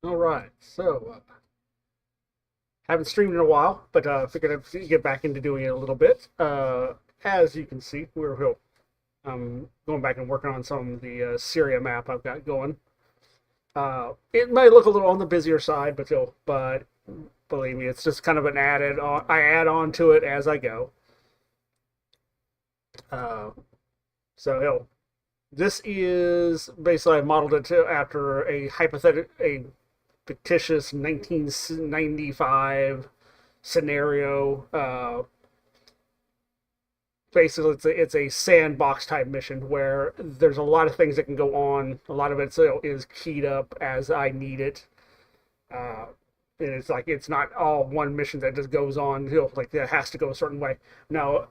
All right, so haven't streamed in a while, but figured I'd get back into doing it a little bit. As you can see, we're going back and working on some of the Syria map I've got going. It might look a little on the busier side, but believe me, it's just kind of an added on. I add on to it as I go. Uh, so this is basically I modeled it after a fictitious 1995 scenario. Basically, it's a sandbox type mission where there's a lot of things that can go on. A lot of it is keyed up as I need it. Uh, and it's like it's not all one mission that just goes on. Like that has to go a certain way. Now,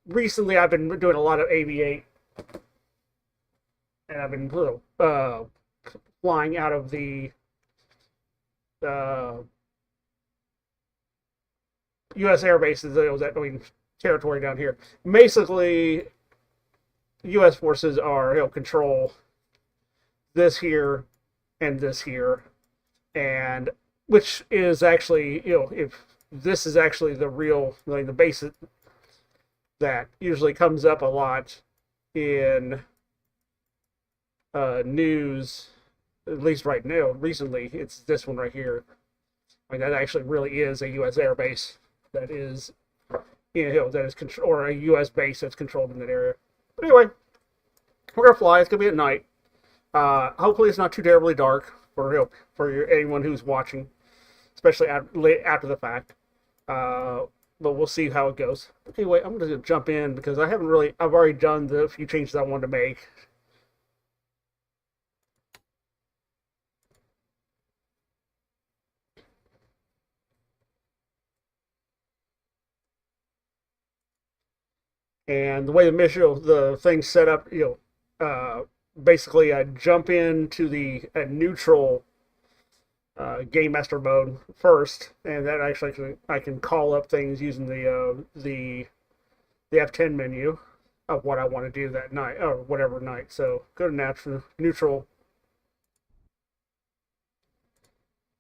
recently I've been doing a lot of AV8, and I've been flying out of the uh, U.S. air bases. Territory down here. Basically, U.S. forces are control this here and this here, and which is actually if this is actually the real the base that usually comes up a lot in news, at least right now. Recently, it's this one right here. That actually really is a U.S. air base that is that is or a U.S. base that's controlled in that area. But anyway, we're gonna fly. It's gonna be at night. Hopefully, it's not too terribly dark for anyone who's watching, especially after the fact. But we'll see how it goes. Anyway, I'm gonna jump in because I've already done the few changes I wanted to make. And the way the thing's set up, basically I jump into the neutral game master mode first, and that actually I can call up things using the F10 menu of what I want to do that night or whatever night. So go to neutral,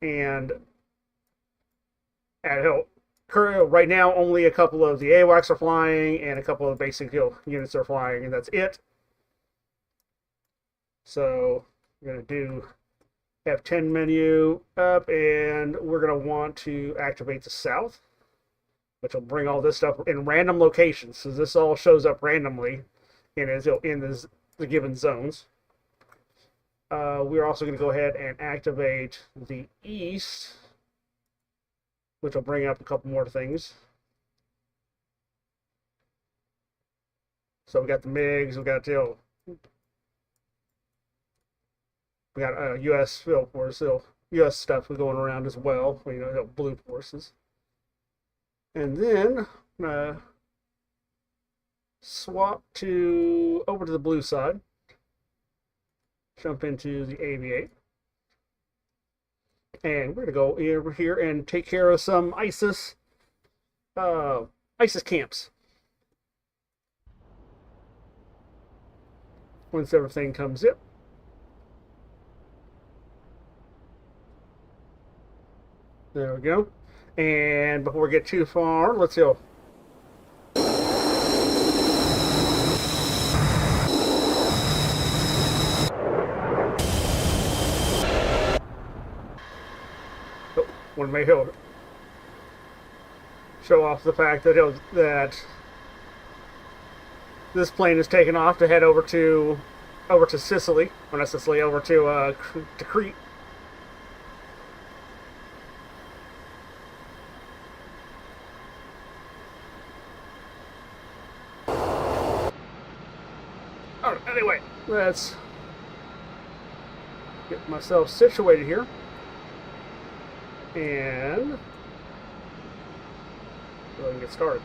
and add help. Right now, only a couple of the AWACS are flying, and a couple of the basic units are flying, and that's it. So we're going to do F10 menu up, and we're going to want to activate the south, which will bring all this stuff in random locations. So this all shows up randomly in the given zones. We're also going to go ahead and activate the east, which will bring up a couple more things. So we got the MiGs, we got U.S. field force, U.S. stuff going around as well. Blue forces, and then swap over to the blue side. Jump into the AV8. And we're going to go over here and take care of some ISIS camps. Once everything comes in. There we go. And before we get too far, let's go. Want to make show off the fact that this plane is taking off to head over to Sicily, or not Sicily, over to Crete. Alright, anyway, let's get myself situated here. And so I can get started.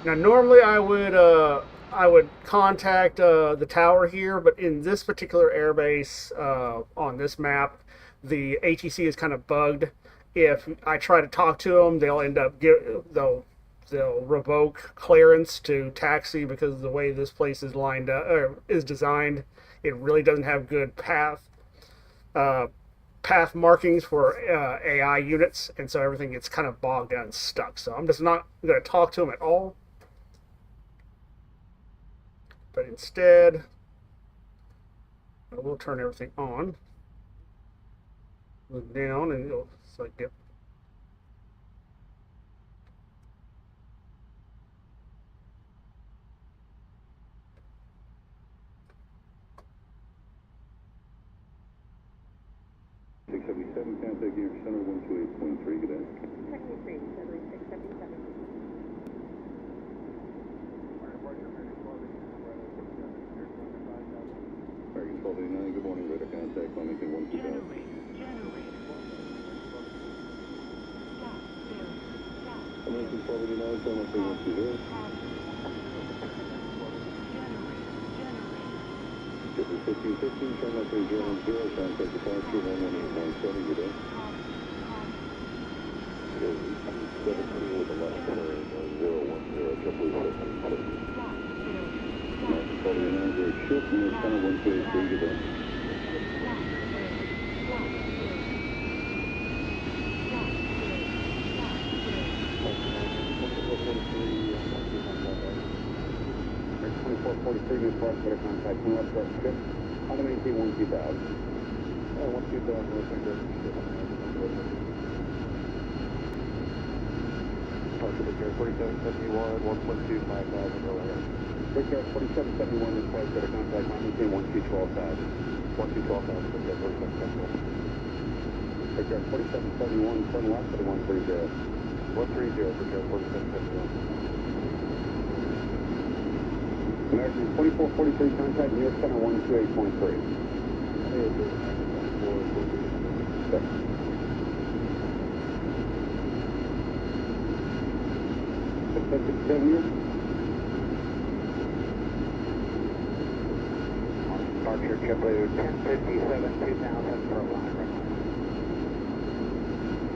Now, normally I would contact the tower here, but in this particular airbase on this map, the ATC is kind of bugged. If I try to talk to them, they'll they'll revoke clearance to taxi because of the way this place is lined up or is designed. It really doesn't have good path markings for AI units, and so everything gets kind of bogged down and stuck. So I'm just not going to talk to them at all, but instead we'll turn everything on. Look down and you'll select it. Contact your center 128.3, good day. Checking 3, February 677. American 1289, good morning, radar contact, Wilmington 12000. American 1289, turn 13120. Jeffrey 1515, turn 13010, contact departure 11817, good day. 17 with the left turn, 010, Jeffrey 1515. American 1289, great shift, near center 123, good day. New parts for the contact, North Truck Ship, on the maintain 12000. 12000, North Truck Ship. Parker, Victor 4771, 1.25,000, go ahead. Victor 4771, new parts for the contact, on maintain 1212000. 1212000, Victor 4771. Victor 4771, turn left for the 130. 130, Victor 4771. American 2443, contact near center 128.3. Departure JetBlue 1057, 2000 for a line runway.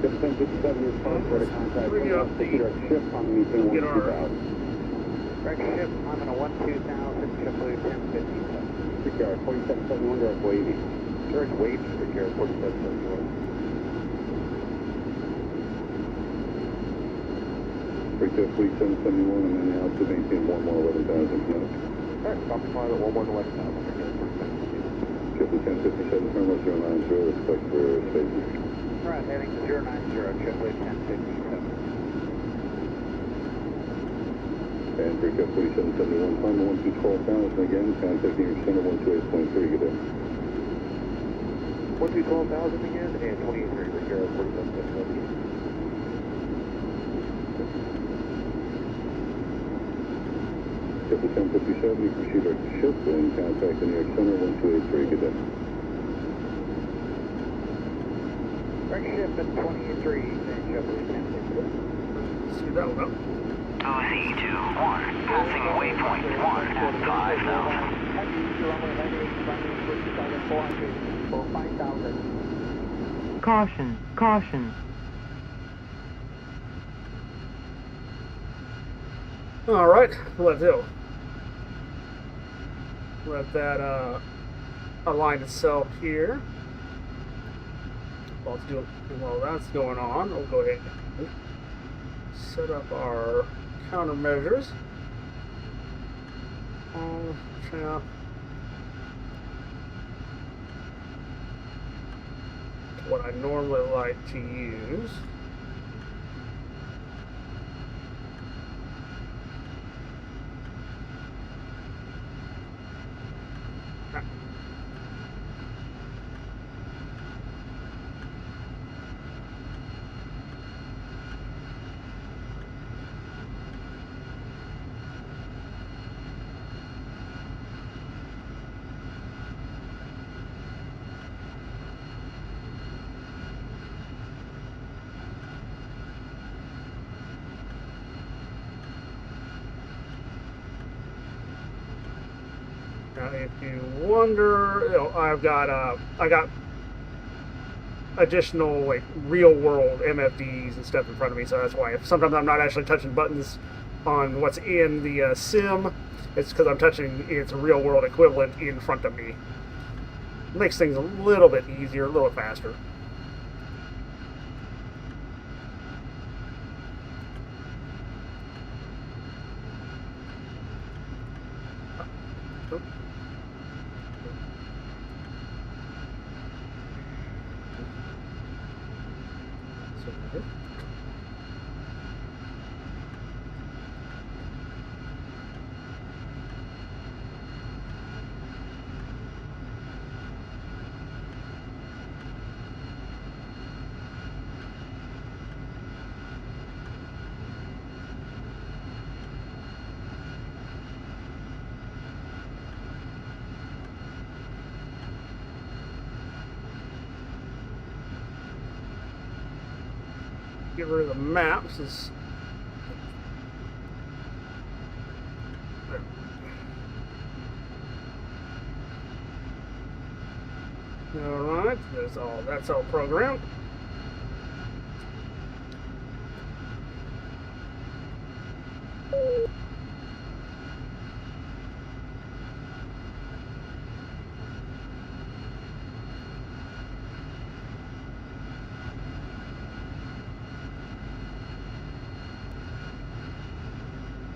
1057 is fine for the contact. Bring up the ship on the meeting 12000. Correct ship, I'm in a 12000, JetBlue 1057. Secure 4771, direct wavy. Direct wave, secure 4771. Victor 4771, and then out to maintain 11,000 knots. Alright, copy flight at 11,000, secure 4771. JetBlue 1057, turn left 090, respect for spaces. Alright, heading to 090, JetBlue 1057. And Victor 4771, climb 112,000 again, contacting your center 128.3, good day. 112,000 again, and 23, Victor 4771. JetBlue 1057, you proceed right to ship and contact the New York Center 1283, good day. Correct ship at 23, and JetBlue 1057. See that one up. OZ21, passing waypoint 1 at 5,000. Caution, caution. All right, let that align itself here. While that's going on, we'll go ahead and set up our countermeasures. Yeah. What I normally like to use. Now, if you wonder, I got additional like real world MFDs and stuff in front of me, so that's why sometimes I'm not actually touching buttons on what's in the sim. It's because I'm touching its real world equivalent in front of me. Makes things a little bit easier, a little faster. Get rid of the maps. Alright, that's all programmed.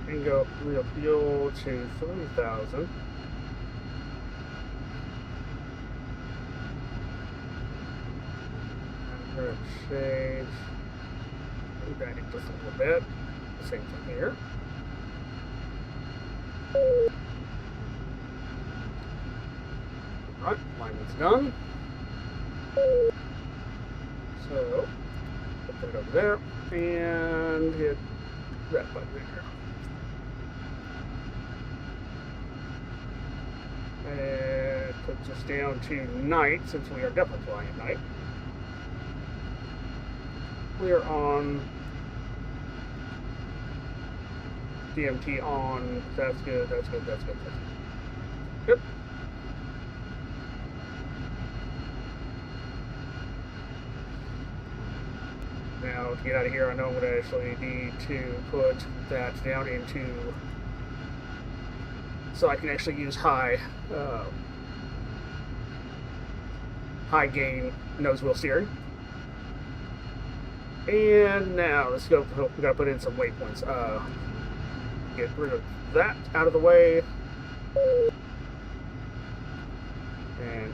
And go real fuel to 3,000. I'm going to change that just a little bit. Same thing here. Alright, alignment's done. So, put that over there and hit that button there. And puts us down to night, since we are definitely flying at night. We are on DMT on. That's good, that's good, that's good, that's good. Good. Now, to get out of here, I know I'm going to actually need to put that down into, so I can actually use high gain nose wheel steering. And now let's go. We gotta put in some waypoints. Get rid of that out of the way. And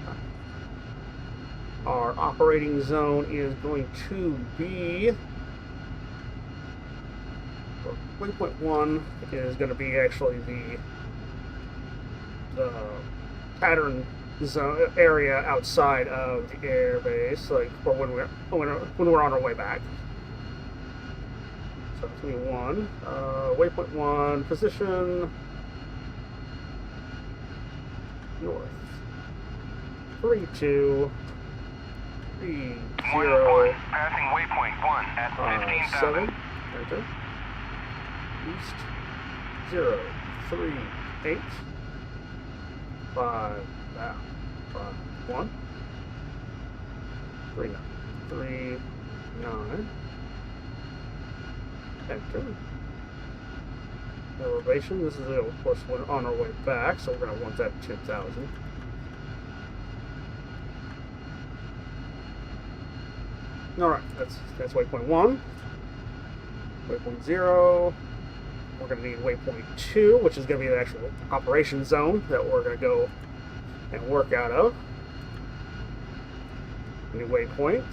our operating zone is going to be, waypoint 1 is going to be actually the pattern zone area outside of the airbase, like for when we're on our way back. So it's going to be 1. Waypoint 1 position north. 32. 3, 0, passing waypoint 1 at 15,000. 7, enter. East, 0, 3, 8, 5, 1, 3, 9, 3, 9, enter. Elevation, this is of course on our way back, so we're going to want that 10,000. Alright, that's waypoint 1. Waypoint 0. We're going to need waypoint 2, which is going to be the actual operation zone that we're going to go and work out of. New waypoint.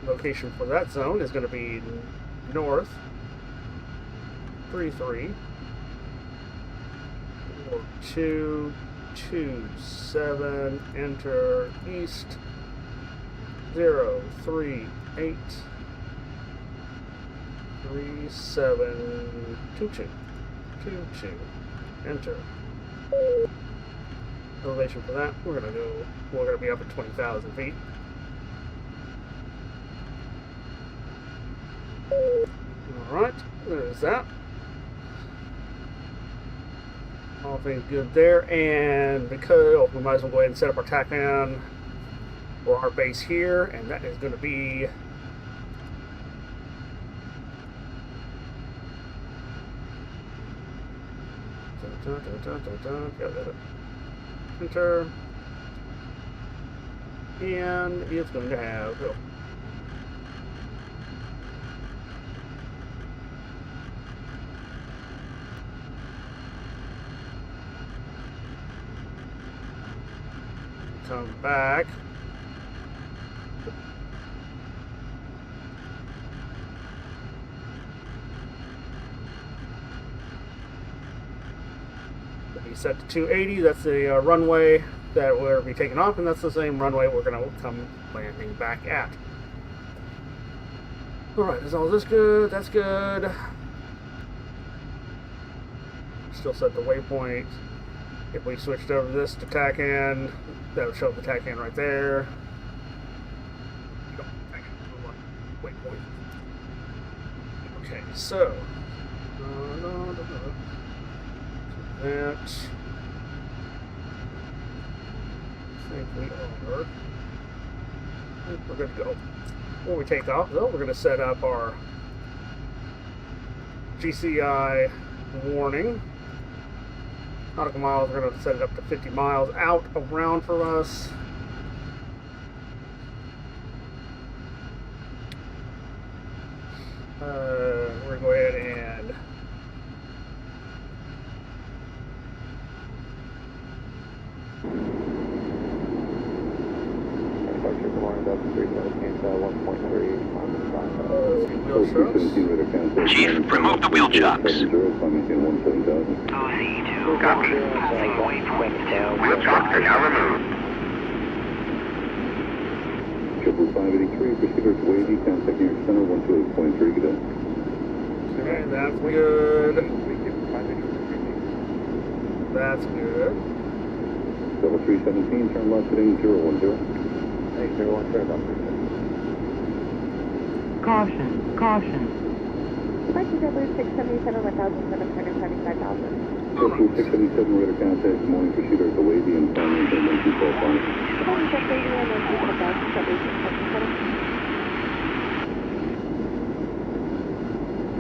Location for that zone is going to be north 33 2 2 7, enter. East 0 3 8 3 7 2 2 2 2, enter. Elevation for that, we're gonna be up at 20,000 feet. Alright, there's that. All things good there, and because we might as well go ahead and set up our TACAN for our base here, and that is going to be Enter. And it's going to have. Oh. Come back. Be set to 280. That's the runway that we'll be taking off, and that's the same runway we're going to come landing back at. All right, is all this good? That's good. Still set the waypoint. If we switched over this to TACAN, that would show the TACAN right there. Waypoint. Okay, so that I think we are. We're good to go. When we take off, though, we're going to set up our GCI warning. Nautical miles, we're going to set it up to 50 miles out around for us. We're going to go ahead and Chief, remove the wheel chocks. 2Z2, Copy. Passing waypoint 2. Wheel chocks are now removed. 583, proceeders wavy, contact near center 128.3, good day. okay, that's good. That's good. Level 317, turn left heading 010. Hey, 010, Caution, caution. Mikey W 677 1,775,000. Triple 677, radar contact, good morning, proceeders the wavy and timing 12.5.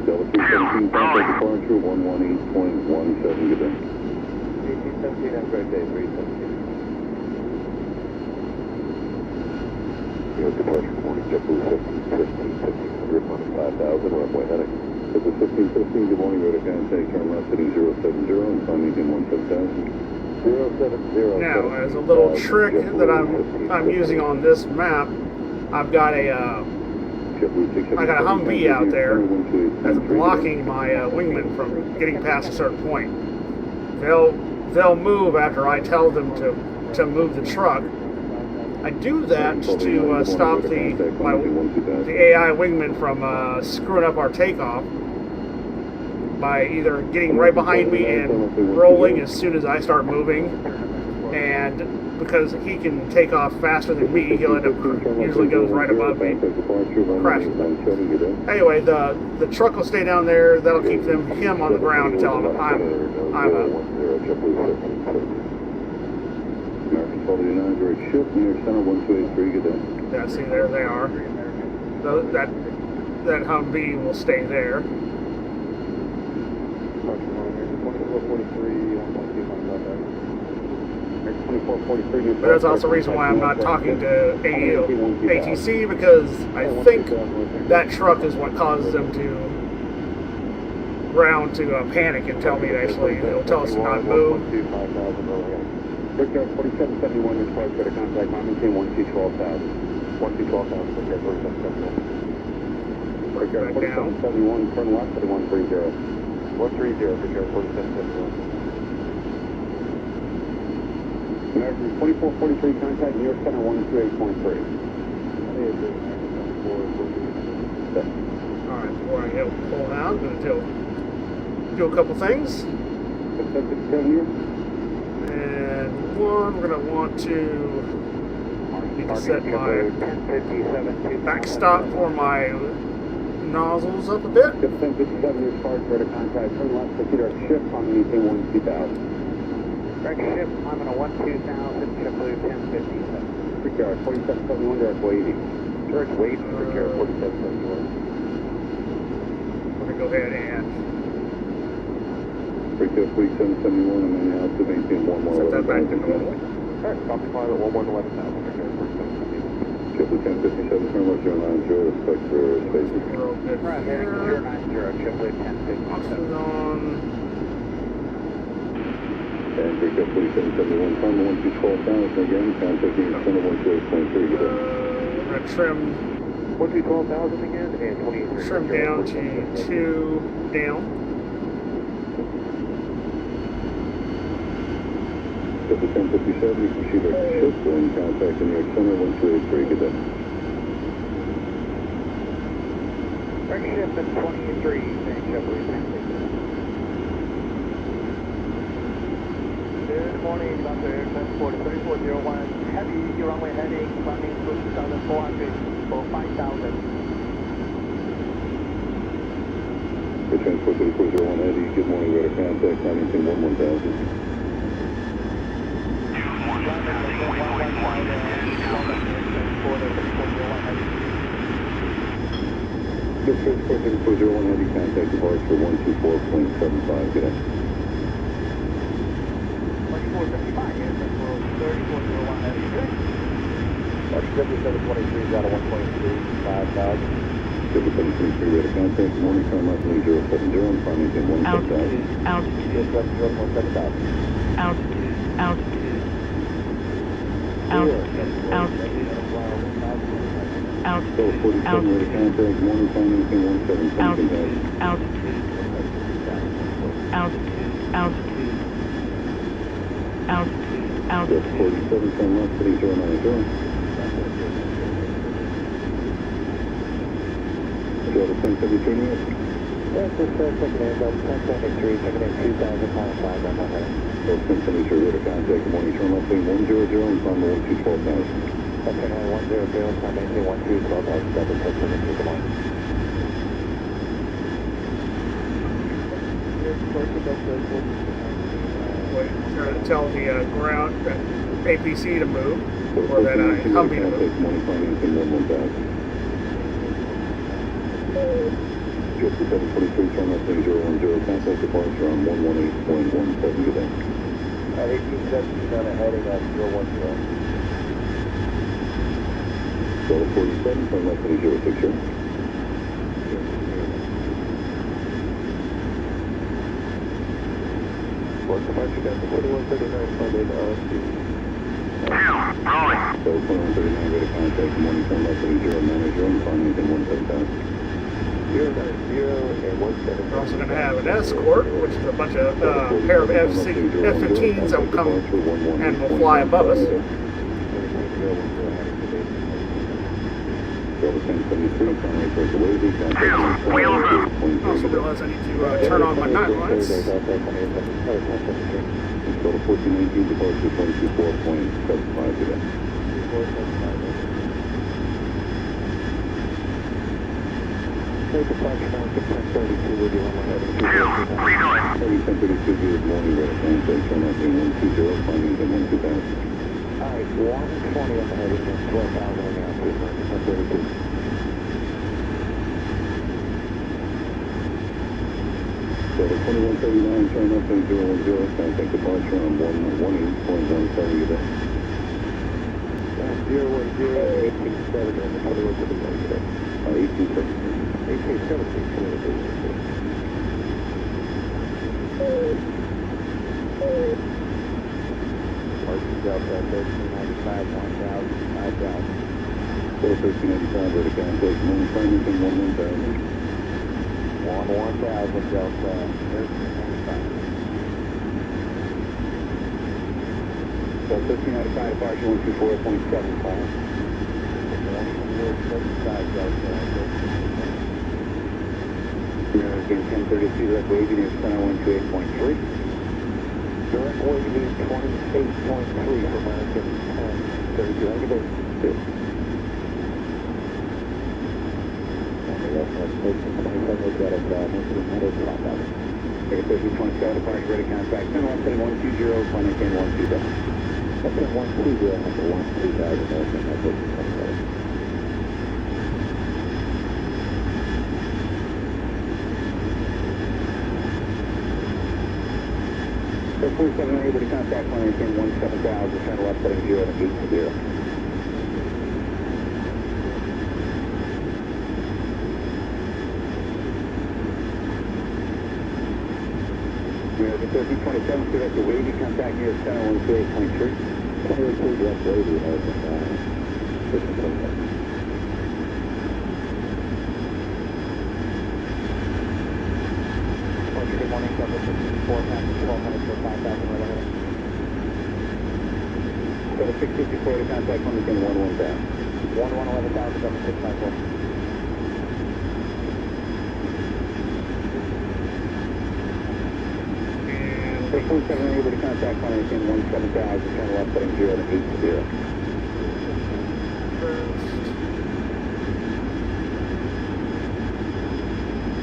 Level 317, contact departure 118.17, good day. 1817, have a great day, 317. Departure, good morning, JetBlue 1500, 5,000, runway heading. JetBlue 1515, good morning, radar contact, turn left heading 070, and climbing in 17,000. 070. Now, as a little trick that I'm using on this map, I've got a Humvee out there that's blocking my wingman from getting past a certain point. They'll move after I tell them to move the truck. I do that to stop the AI wingman from screwing up our takeoff by either getting right behind me and rolling as soon as I start moving, and because he can take off faster than me, he'll end up usually goes right above me, crashes. Anyway, the truck will stay down there. That'll keep him on the ground until I'm up. American 49, direct shift near center 1283, good day. Yeah, see, there they are. That Humvee will stay there. 2443. But that's also the reason why I'm not talking to ATC, because I think that truck is what causes them to ground to panic and tell me to actually, they'll tell us to not move. Victor 4771, your flight credit contact, maintain 1212,000. 1212,000, Victor 4771. Victor 4771, turn left heading 130. 130, Victor 4771. American 2443, contact near center 128.3. Alright, before I hit pull out, I'm going to do a couple things. And one, we're going to want to set my backstop for my nozzles up a bit. 1057, your flight credit contact, turn left, proceed shift on maintain 12000. Direct shift, I'm on a 12,000, JetBlue 1057. Brickyard 4771, direct wavy. Direct wave, Brickyard 4771. We're going to go ahead and Breaker 4771, I'm in now to maintain 1 more. Set that back to normal. Alright, copy pilot 1111,000. Triple 1057, turn left 090, respect for spaces. We're all good Right, heading here. 090, triple 1057. Oxygen on. And break up 4771, time 12,000 again, contacting center 128.3, good day. We're gonna trim 12,000 again, and 28. trim down to 2 down. Triple 1057, you can proceed back to ship, and contacting the center 1283, good day. Right shift at 23, thanks, triple 1057. Good morning, Dr. Air Transport 3401. Heavy runway heading, running 2,400 for 5,000. For Transport 3401 Eddie, good morning, we're at contact, Huntington 11000. This Transport 3401 Eddie, contact departure 124.75, good day. 2475, Air Transport 3401 heavy, good. March 7723 is out of 123.5000. 7723, we're at contact, morning time left, 070, I'm Huntington 17000. Altitude, altitude, altitude, altitude, altitude, So 47, we're at contact, morning time Huntington 170, altitude, altitude, altitude, altitude, altitude, That's altitude. 47, turn left, 3090. Delta 1073 New York. Yes, this is second air, Delta 1073, second air 2,000, final flag, right on there. Delta 1073, we're at contact, morning turn left, 100, and climb 12,000. Second air 100, time maintain 12,000, Delta 1073, good morning. Wait, trying to tell the ground that APC to move, or that Humvee to move. Morning time Huntington 11000. Delta 723, turn left, 010, contact departure on 118.17, good day. At 1877, heading at 010. Delta 47, turn left, 3060. Port departure, Delta 4139, Sunday to LSD. Delta 2139, ready to contact, morning turn left, 3090, and climb Huntington 17000. 090 and 17. We're also going to have an escort, which is a bunch of pair of F-15s that will come and will fly above us. Delta 1073, turn right, break away, contact Also realize I need to turn on my night lights. Delta 1419, departure 124.75, good day. Take departure now, 1032 with you on my heading 1032, good morning, ready to contact, turn left, 120, climbing to 12,000. Alright, 120 on the heading and 12,000 on the altitude, 1032. Delta 2139, turn left, 010, contact departure on 118.17, good day. 010, 1870 on the 2139 today. 1817. 1817, Marching Delta 1395, 1,000, 5,000. Delta 1395, ready to contact, morning time Huntington 11000. 1,000 Delta 1395. Delta 1395, departure 124.75. 1,475 Delta 1395. Again, 1032, direct waving is center 128.3. Direct waving 28.3 for American 1032. How you doing? Good. Take a 1327, departure ready contact, center 17120, flight maintain 120. That's a 120, number 12000, American 1032. 47 able to contact one maintain 17,000, turn left heading 0 and 8 to 0. American 1327, clear up the wavy, contact near center 128.3. Clear to left wavy, American 1327. Good morning, Cover 64, passing 1200 for 5,000 right ahead. Cover 654 to contact one maintain 11,000. 11,000, Cover 654. And 647 able to contact one maintain 17,000, turn left heading 0 and 8 to 0.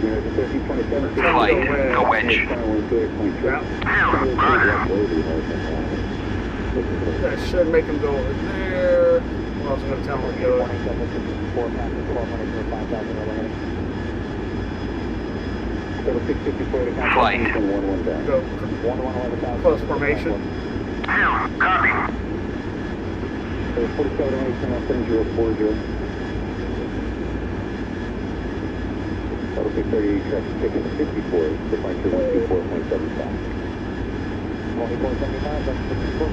American 1327, Flight, go wedge. yeah, that should make him go over there. I'm also going to tell him to Good go. morning, Cover 64, passing 1200 for 5,000 right ahead. Cover 654 to contact Flight. one maintain 11,000. Go 11,000. close formation. Copy. Cover 47 turn left heading 040. Auto 638, traffic ticket 54, departure 124.75. 2475, that's 64.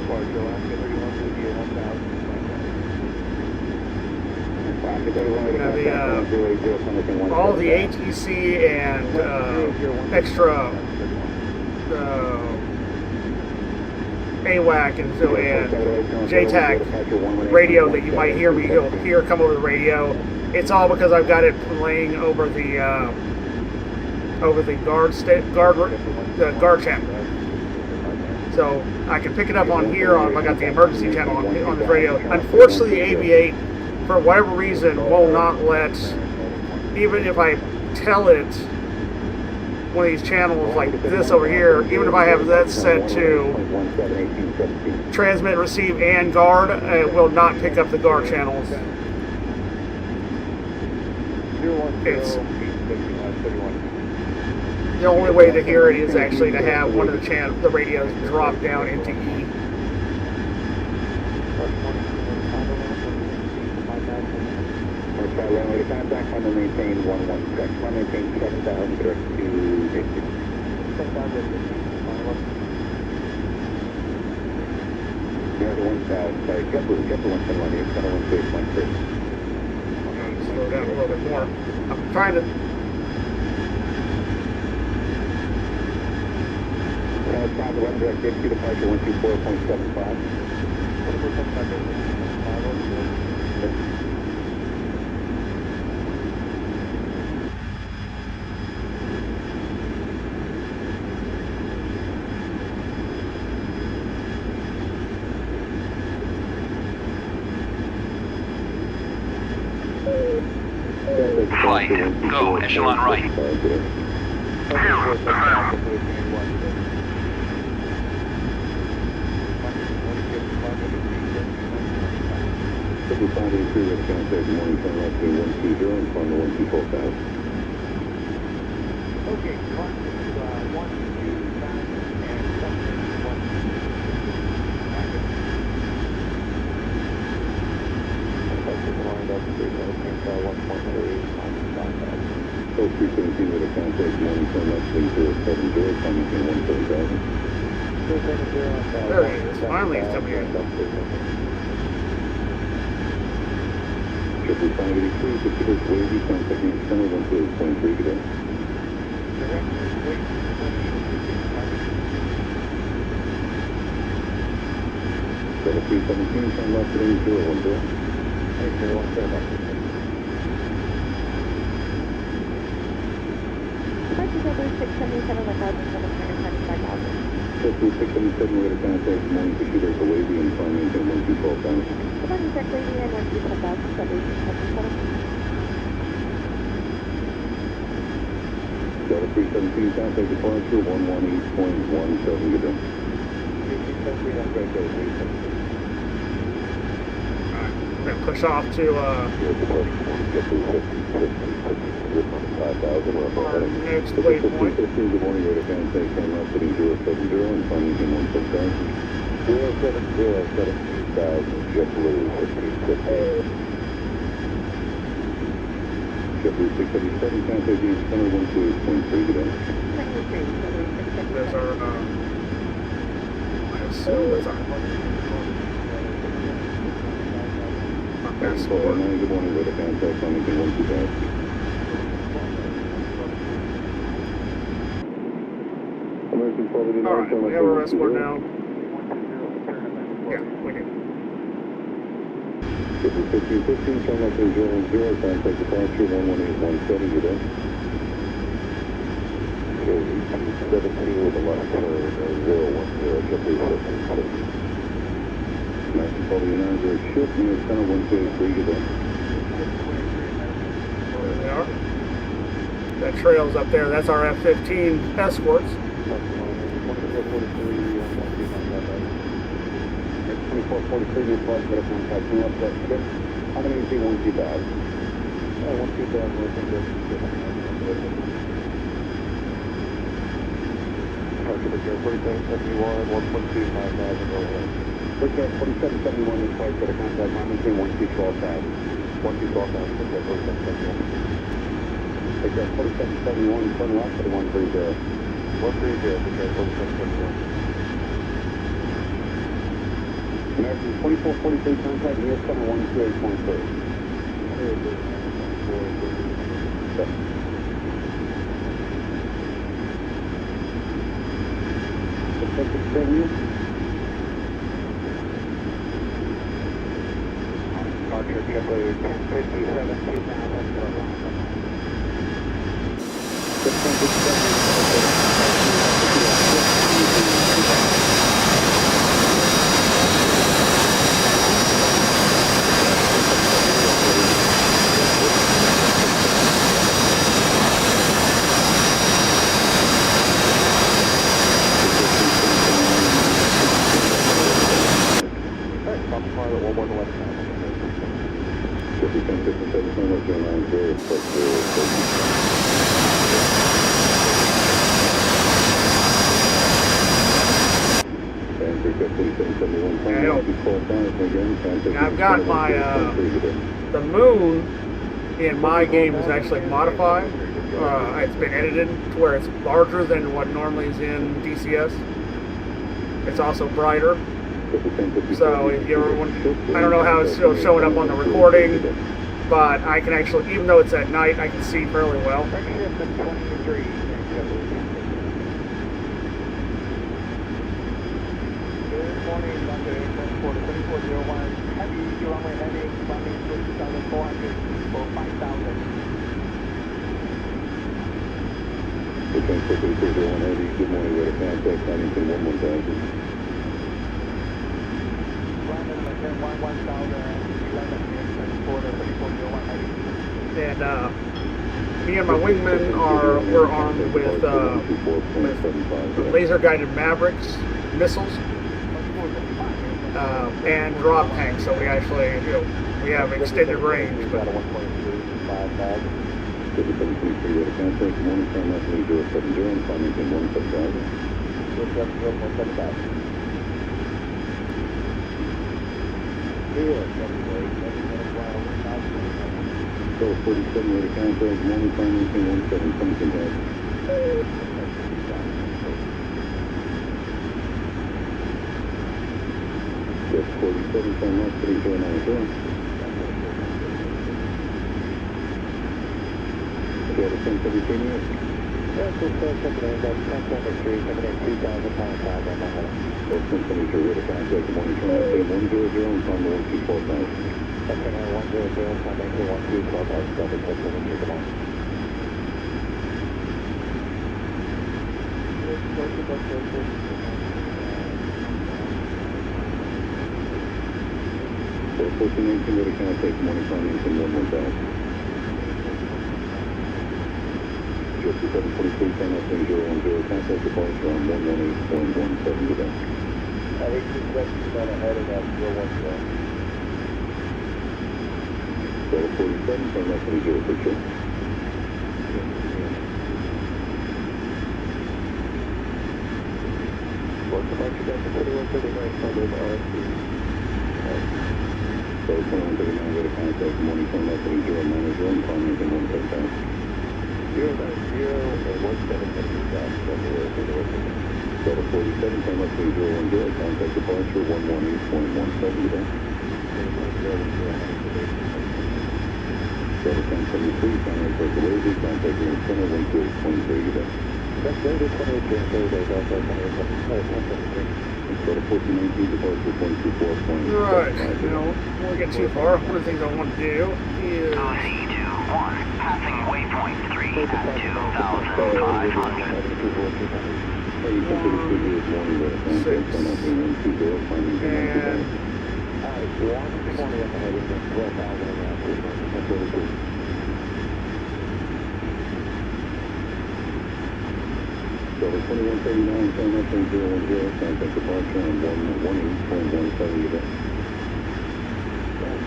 Departure Alaska 31 to the 1000. All the ATC and extra AWAC and JTAC radio that you might hear come over the radio. It's all because I've got it playing over the guard channel. So I can pick it up on here. I got the emergency channel on the radio. Unfortunately, the AV8, for whatever reason, will not let, even if I tell it one of these channels like this over here, even if I have that set to transmit, receive, and guard, it will not pick up the guard channels. It's the only way to hear it is actually to have one of the radios drop down into E. Runway to contact, one to maintain 116, one maintain 7,000, direct to J6. 10,000. You're the 1,000, sorry, Jumper 171, you're center 128.3. Slow down a little bit more. I'm trying to. Time to run direct J2 departure 124.75. Flight, go, echelon right. Triple 583 with contact morning turn left to 120 and from the 124,000. Okay, 125 and something 1. Code 317 with a contact morning turn left to 070, coming in 130,000. There he is. Finally, he's coming in. Triple 583, Pacific wavy, contacting center 128.3 today. Level 317, turn left heading 010. Departure 677 with 1,775,000. Triple 677 with a contact morning pursuit of the wavy and from maintain 112,000. Good morning, Direct Lady and 1,212,000, 7,677. Level 317, contact departure 118.17, good day. I'm going to push off to 5000, we're up Our heading. next Ticket waypoint. 1515, good morning, radar fan, take camera, sitting 070, and climbing in 17000. 070, JetBlue 1515. JetBlue 677, contact East Center 12.3 today. There's our, I assume that's our passport. 9, good morning, radar fan, take climbing in 12000. American 1289, Alright, we have our escort now. Yeah, we do. 1515, turn left in 010, contact departure 11817, good day. Okay, 1817 with a left turn, 010, JetBlue 1515. American 1289, direct shift, near center 123, good day. There they are. That trail's up there. That's our F-15 escorts. 2443, new flight, better contact, new up that ship. How many is the 12000? 12000, Departure 4771, 1.25,000, go ahead. Wicket 4771, new flight, better contact, maintain 1212000. 1212000, Wicket 4771. Wicket 4771, turn left for 130. 130, Wicket 4771. American 2443, contact near center 128.3. Pacific venue. Departure JetBlue 1057, 2000. Now I've got my, the moon in my game is actually modified. It's been edited to where it's larger than what normally is in DCS. It's also brighter. So if you ever want, I don't know how it's still showing up on the recording, but I can actually, even though it's at night, I can see fairly well. Good morning, Dr. 3401. Heavy, runway heading, climbing 2,400 for 5,000. Return 4320180, good morning, radar contact, Huntington 11000. London, return 1,000, 11 minutes, 3401 heavy. And me and my wingmen we're armed with laser guided Mavericks missiles and drop tanks, so we actually, we have extended range. But 5723, radar contact, morning, turn left, lead 070, and Huntington 17000. 1,000. So 47, radar contact, morning, Huntington 17, Huntington head. Jet 47, turn left, 3090. Jet 1073 minutes. That's 1073, 2,000 pounds, 1073, radar contact, morning, turn left, 100, and climb 124,000. Okay, 100, climbing 121,000, double check, good morning. For 1418, radar contact, morning, Huntington 11000. Jet 743, turn left, 010, contact departure on 118.17 today. 18 heading at 010. Delta 47, turn left, 30 for check. So 2139, go to contact morning phone up 8090, and call me again 175. 090 and 1770. Go to 47, time up 8010, contact departure 118.17 today. Go to 1073, time report to Wavy, contact unit center 128.3 today. That's Wavy 28.3 days, also 28.3. Go to 1419, departure 124.75. Alright, now, before we get too far, one of the things I want to do is... OC21, passing waypoint 3 at 2,500. Hey, you can take a preview this morning, go to contact 120, finding the And... So the 2139, time up 8010, contact departure on 118.17 today.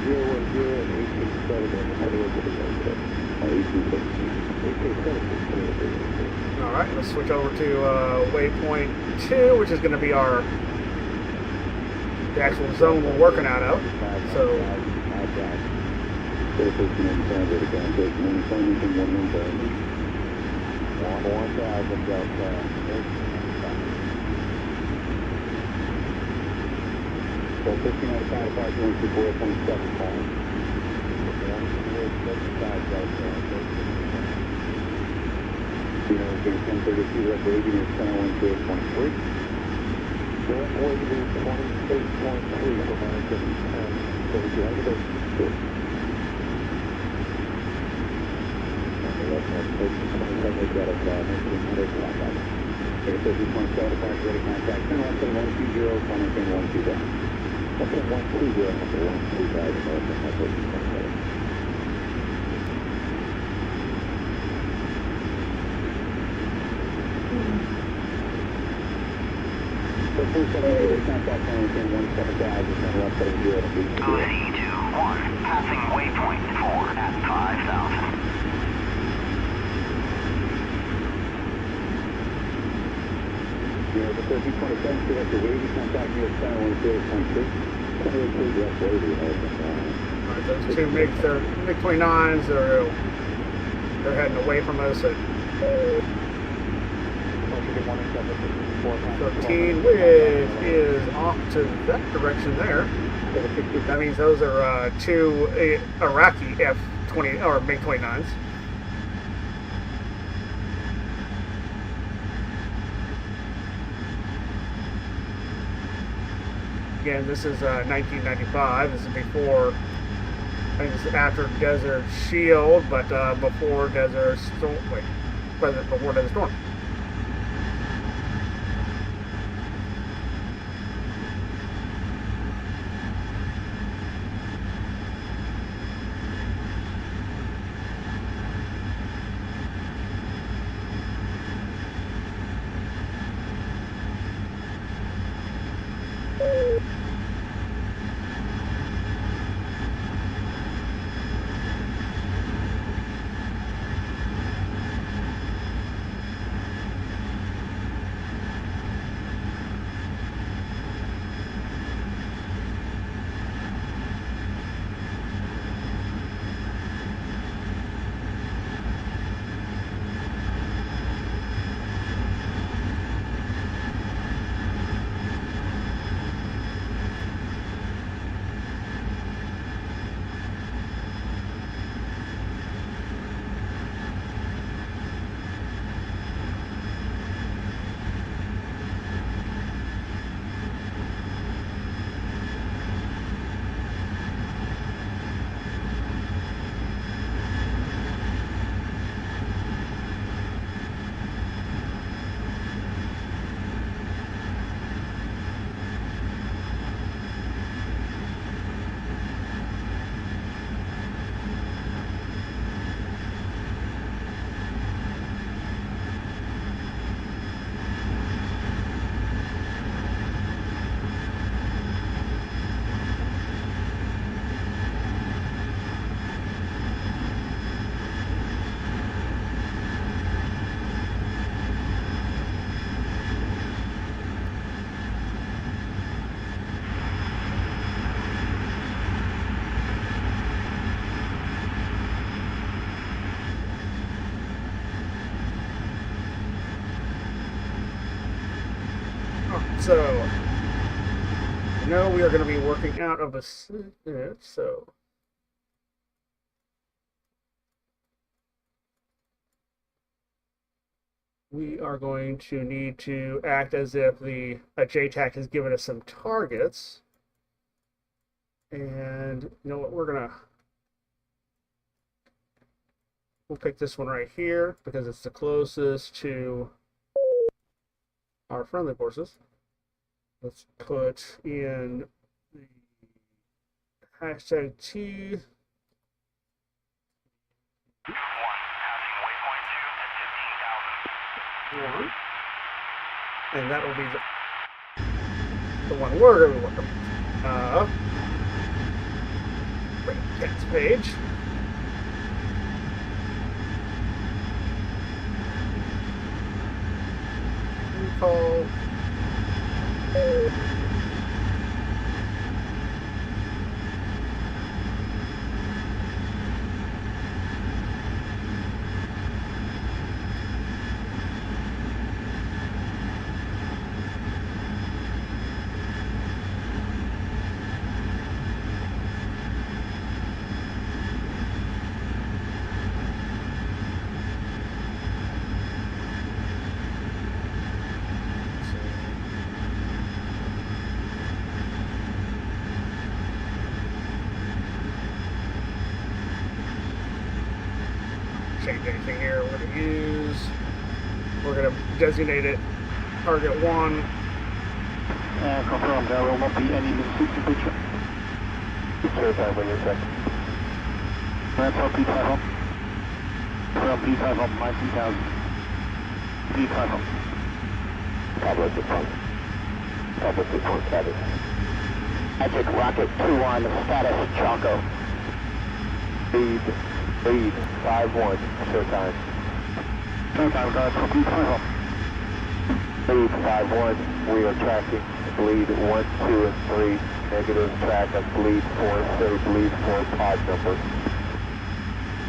010 and 1817. Alright, let's switch over to waypoint 2, which is going to be our... the actual zone we're working out of. So... Go to 1395, go to contact morning phone again 115. 1000 Delta. So 1595, departure 124.75. 1032, left Wavy, near center 128.3. Direct Wavy 28.3 for American 1032. How you doing? Good. Okay, so 2.7, departure ready, contact 10120, call me 120. Okay, 120, 125, American 1032. So 278, contact 170,000, center left 70, OC21, passing waypoint 4 at 5,000. Yeah, the 1327, direct to Wavy, contact me at center 128.3. 28.3, direct Wavy, Alright, those two they're MiG-29s, they're heading away from us at 13, which is off to that direction there. That means those are two Iraqi F-20 or MiG-29s. Again, this is 1995. This is before, I think this is after Desert Shield, but before Desert Storm. Wait, before Desert Storm. so no, we are going to be working out of a minute, so we are going to need to act as if a JTAC has given us some targets. And you know what, we'll pick this one right here because it's the closest to our friendly forces. Let's put in the hashtag T. One. And that will be the one we're going to be working with. Cat's page. Recall. Change anything here. We're going to designate it target 1. Confirm, there will not be any missing picture. Sure, time when you're set. Transfer, please have up. Confirm, please have up, 19,000. Please have up. Pablo 6-1. Pablo 6-1 status. Magic Rocket 2-1, status Chaco. Lead 5-1, showtime. Showtime, guys, please have up. Lead 5-1, we are tracking bleed 1, 2, and 3. Negative track at bleed 4, say bleed 4 pod number.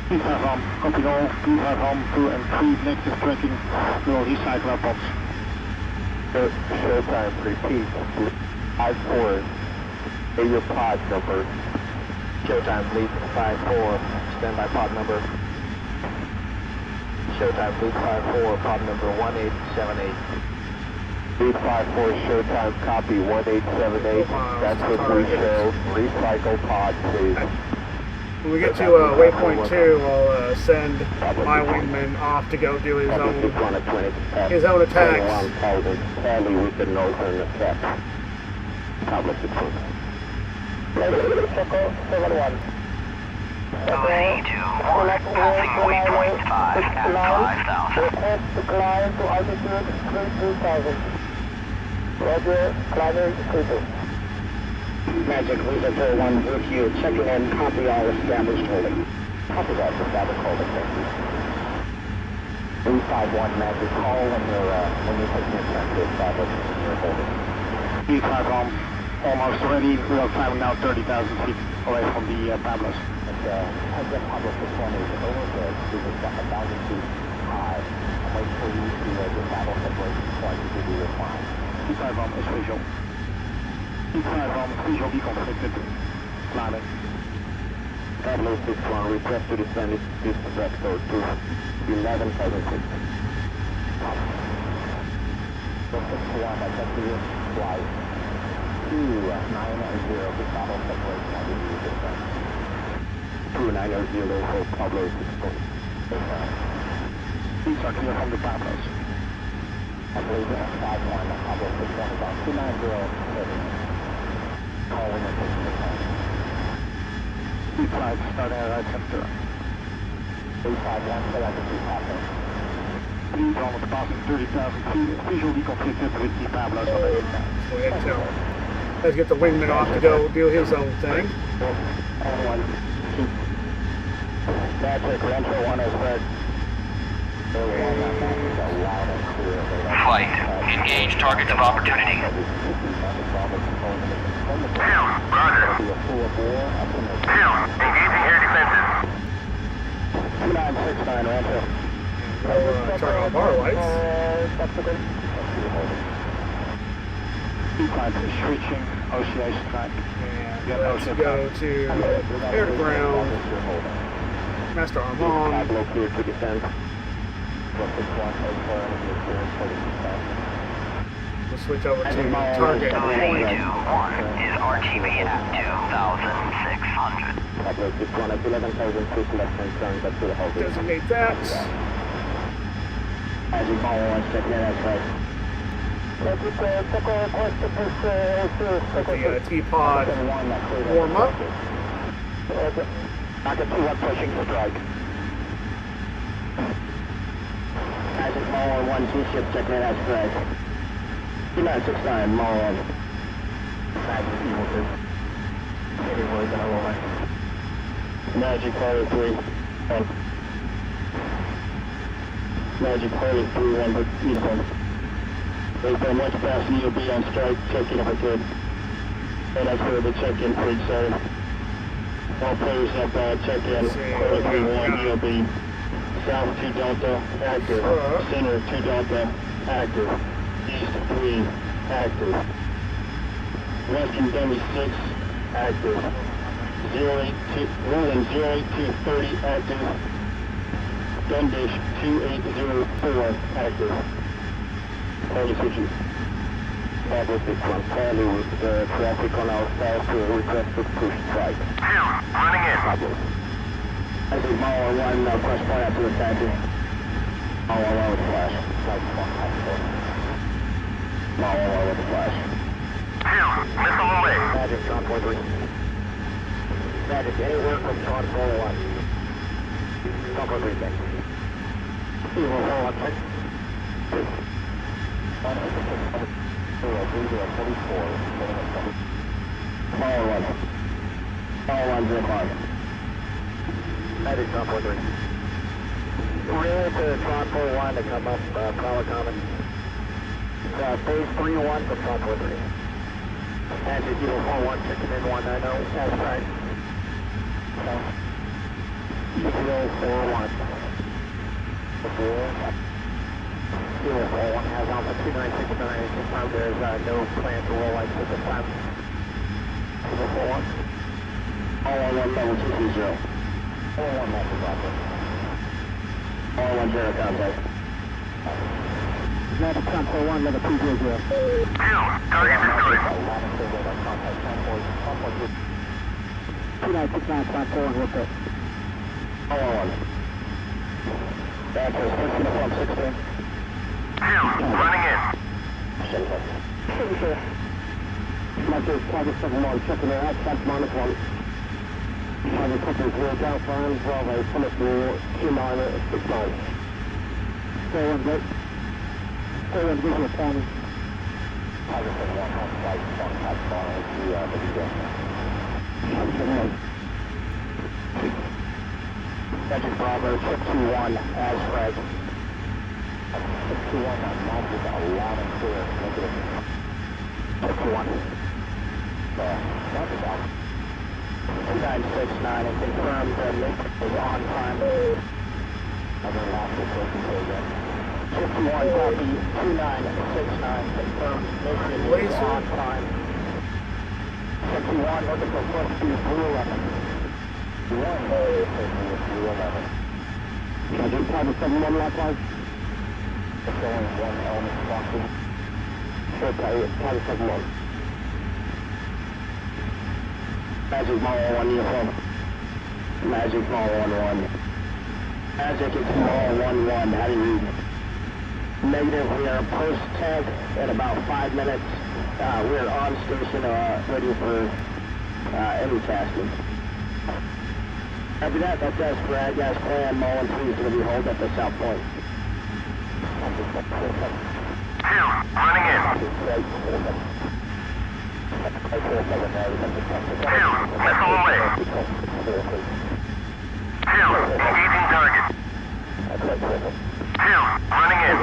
Please have copy all, please have 2 and 3 negative tracking, will recycle our pods. Showtime, repeat, 5-4, say your pod number. Showtime, bleed 5-4, standby pod number. Showtime, bleed 5-4, pod number 1878. Lead 5-4, showtime, copy 1878. That's what we show. Recycle pod, please. When we get to waypoint 2, I'll send my wingman off to go do his own attacks. Tally with the northern cap. Pablo 6-1. Choco 7-1. LA2, passing waypoint 5 at 5,000. Request to climb to altitude 32,000. Roger, climbing 32. Magic Lisa 01 with you. Checking in, copy all established holding. Copy that, established holding, thank you. 351 Magic, call when you're taking your turn to establish your holding. 351, almost ready. We are climbing now 30,000 feet away from the Pablos. Heads up, Pablo 6-1 is overhead. We just got 1,000 feet high. I'm waiting for you to disable separation point to give you your climb. 351 is visual. 351 visual deconflicted. Climbing. Pablo 6-1, request to descend this vector to 11,000 feet. Pablo 6-1, I check you flight 290, disable separation, I give you descent. 290 for Pablo 6-1. These are clear from the Pablos. I believe we have 5-1, Pablo 6-1, about 290. Call when you're taking the time. 3 flights, starting at right center. 351, stay on the 2 Pablo. Please almost passing 30,000 feet, visually conflicted with the Pablos on the 8 now. Go ahead and tell him. Let's get the wingman off to go do his own thing. On 1, 2. Magic, Rancho 1 is red. Flight, engage targets of opportunity. Down, roger. Down, engaging air defenses. 2969, Rancho. We'll turn off our lights. P5 is switching OCA strike. And Yep, let's okay, go to air to ground, master arm on. Pablo clear to descend. We'll switch over to target point. 321 is RTB at 2,600. Pablo 61 at 11,000 left hand turn, back to the holding. Designate that. As you follow on, check that as right. Let the T-pod warm up. Rocket 2-1 pushing to strike. As you follow on 1 G-ship, check that as right. 2969, Mall 1. Magic Party 3. Magic Party 3-1, but uniform. They've been much past EOB on strike, check in if I could. And that's where the check-in bridge side. All players have check-in, Party 3-1, EOB. South 2 Delta, active. Center 2 Delta, active. East 3, active. Western Dummy 6, active. 082, rolling 08230, active. Gundish 2804, active. Party switches. Pablo 61, Charlie with traffic on our south to request to push strike. Running in. Pablo. As is Mall 1, press point out to the taxi. Mall 1 with flash. Mall 1 with flash. Missile away. Magic, John 43. Magic, anywhere from John 401. John 43, thanks. Evil 401, check. Mall 1. Mall 1, 0 o'clock. Magic, John 43. Relay to Tron 41 to come up, Prowler Common. Phase 3-1 for Tron 43. Magic, Eagle 41, checking in 190, that's right. Eagle 41. Eagle 41 has Alpha 2969, confirmed there's no plan to roll lights at this time. Eagle 41. All on 1 level 230. All on 1 level contact. All 1 0 contact. Magic Trump 41, level 200. Target destroyed. 2969, Trump 41, real quick. All on 1. Back to 16 from 16. Running in. Magic Target 71, checking it out, that's minus 1. Target company 0, down fine, Bravo, summit 2969. 41, great. 41, visual planning. Target 71, on site, contact bar, the Target 71. Magic Bravo, chip 21, as flag. 621 on Magic, a lot and clear, negative. Chip 21. Magic out. 2969 and confirmed the link is on time. I'm going to lock this open again. 51 copy, 2969 confirmed mission is on time. 51 looking for first to Blue 11. 1 Blue 11. Magic Target 71 likewise. It's going 1 element boxing. Sure, Target 71. Magic Mall 1 uniform. Magic Mall 1-1. Magic is Mall 1-1. How do you read? Negative. We are post-tag in about 5 minutes. We are on station, ready for any tasking. After that, that's as brag as planned. Mall 1-3 is going to be held at the south point. Running in. Missile away. Engaging target. Running in.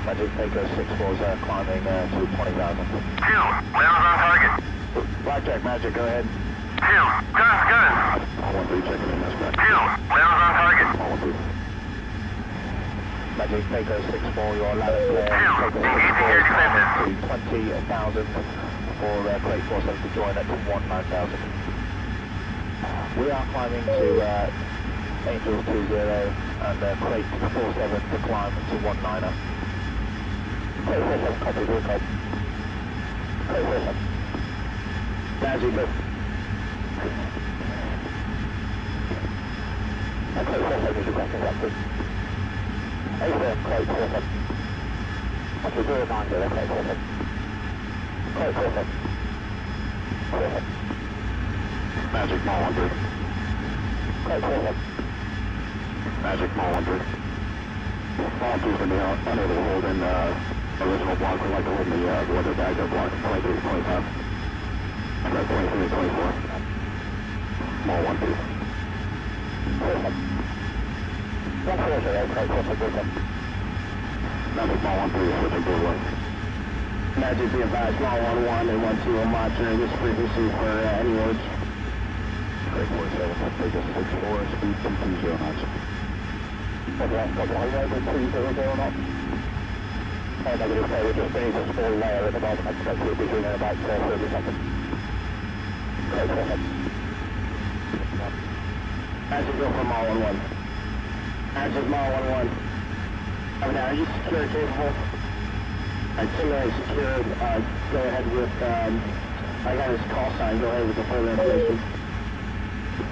Magic Taker 6-4 climbing to 20,000. Rounds on target. Blackjack Magic, go ahead. Guns. All 1-3 checking in, that's correct. Rounds on target. All 1-3. Magic Taker 6-4, your ladder flare. Taker 6-4 climbing to 20,000 for crate 47 to join at 19,000. We are climbing to Angels 20 and crate 47 to climb to 19er. Crate 47, copy, good copy. Crate 47. Magic, good. Crate 47 is requesting that, please. A4, crate 47. What's your 09 there, crate 47? Crate 47. 47. Magic Mall 100. Crate 47. Magic Mall 100. Mall 2's going to be unable to hold in original block. We'd like to hold in the weather backup block 23 to 25. And 23 to 24. Mall 1 2. 140, crate 47. Magic Mall 1 3 is switching to one. Magic, be advised, Mall 1-1 and 1-2 will monitor this frequency for any words. Crate 47, take a 6-4, speed 220 knots. Copy that, copy that. Are you able to 200 knots? Negative, so we're just beneath a small layer at the moment. I expect we'll be doing in about 30 seconds. Crate 47. Magic, go for Mall 1-1. Magic, Mall 1-1. Now, are you secure capable? Similarly secured, go ahead with, I got his call sign, go ahead with the further information.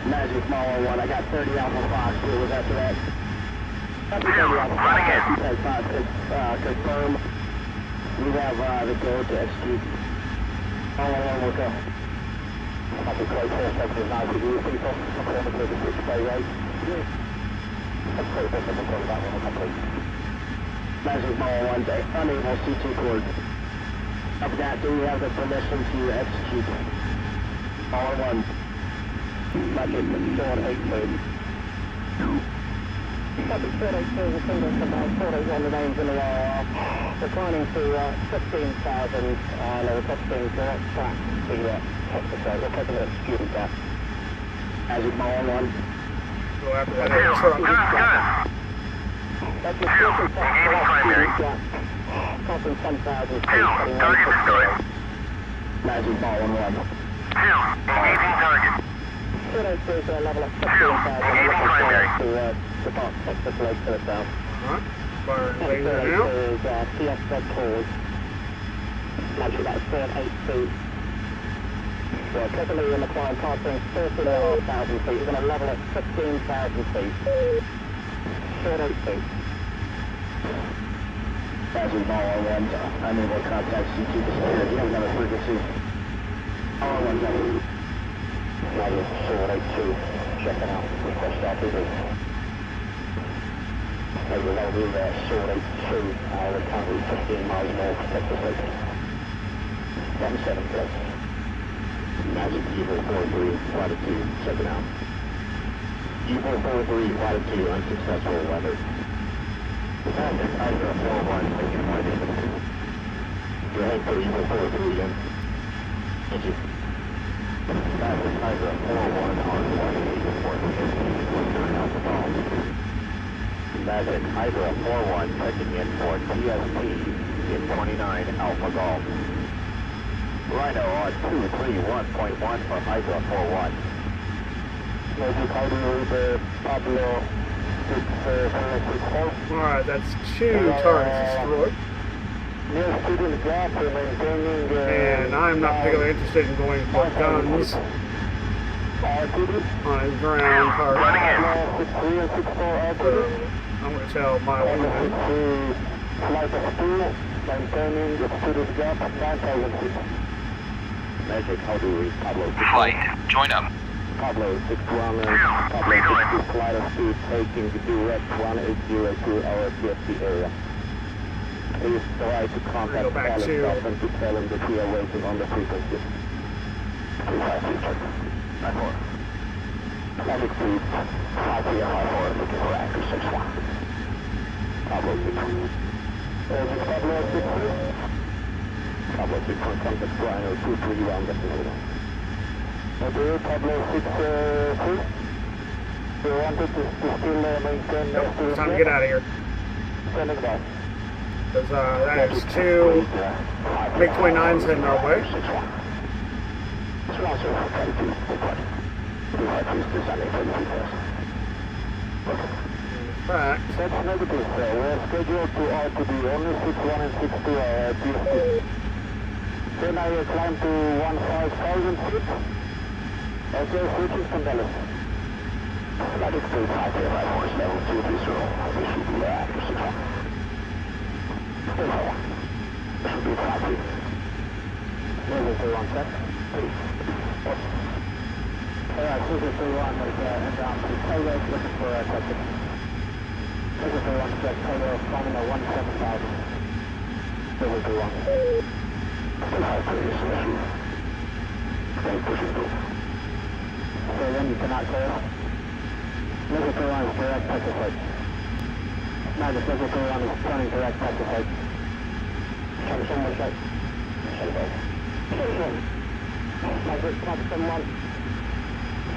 Magic Mall 1, I got 30 Alpha Fox, what was after that? Copy 30 Alpha Fox, confirm. We have the go to execute. Mall 1 will go. Copy code 4 seconds, now to you people, confirm the 36 play right. That's 4 seconds, confirm that one will complete. Magic Mall 1, unable C2 cord. Of that, do we have the permission to execute? Mall 1. Magic 482. Magic 482, the single about 481 remains in the air. Declining to 15,000 and requesting direct track to Texas. We're taking a student gap. Magic Mall 1. Go after that truck. That's the second primary. Costing 10,000 feet. Magic Ball 1-1. Engaging target. 202 is a level of 15,000. Primary. To depart Texas Lake to the south. Alright. Fire laser now. is TS code. Magic about 482. We're presently in the climb passing 13,500 feet. We're going to level at 15,000 feet. 482. Magic Ball 1, unable to contact C2 to secure. You have another frequency. Ball 1, Magic. Magic 482, checking out. Request RTB. Magic level 482, we're currently 15 miles north of Texas Lake. 17, please. Magic Evil 43, latitude, checking out. Evil 43, latitude, unsuccessful weather. Magic Hydra 41, taking my name. Go ahead for Evil 43 again. Thank you. Magic Hydra 41 on 184, Alpha Golf. Magic Hydra 41, checking in for TSP in 29 Alpha Golf. Rhino on 231.1 for Hydra 41. Magic Hydra Pablo 664. Alright, that's 2 targets destroyed. Near student gap, maintaining And I'm not particularly interested in going for guns on a ground target. I'm going to tell my one Flight of 2, maintaining the student gap, 9,000 feet. Magic, how do we Pablo? Flight, join up. Pablo 61, Pablo 60, flight of 2, taking direct 180 to our TFC area. Please try to contact Go back pilot to- staff and to tell him that we are waiting on the frequency. 9-4. Magic 3, 5-4, looking for anchor 6-1. Pablo 6-1. Pablo 6-1. Pablo 6-1, contact Rhino 231, destination. Okay, Pablo 6-3. You wanted to still maintain... Nope, it's time to get out of here. Standing by. Because that is two MiG-29s heading our way. In fact, That's negative, sir. We're scheduled to be only 61 and 62 DFT. Then I will climb to 15,000 feet. Okay, switching from Dallas. United States Highway 547 230. This should be after 6 o'clock. Stay forward. This should be 5 feet. Moving to 1 sec. Please. Alright, Susan 31 is inbound to Taylor looking for a taxi. Susan 31 sec, Taylor climbing at 17,000. Susan 31. Stay high, please. Stay pushing through. So then you cannot clear. Susan 31 is direct taxi site. Now the Susan 31 is turning direct taxi site. Check someone site. Magic, copy someone.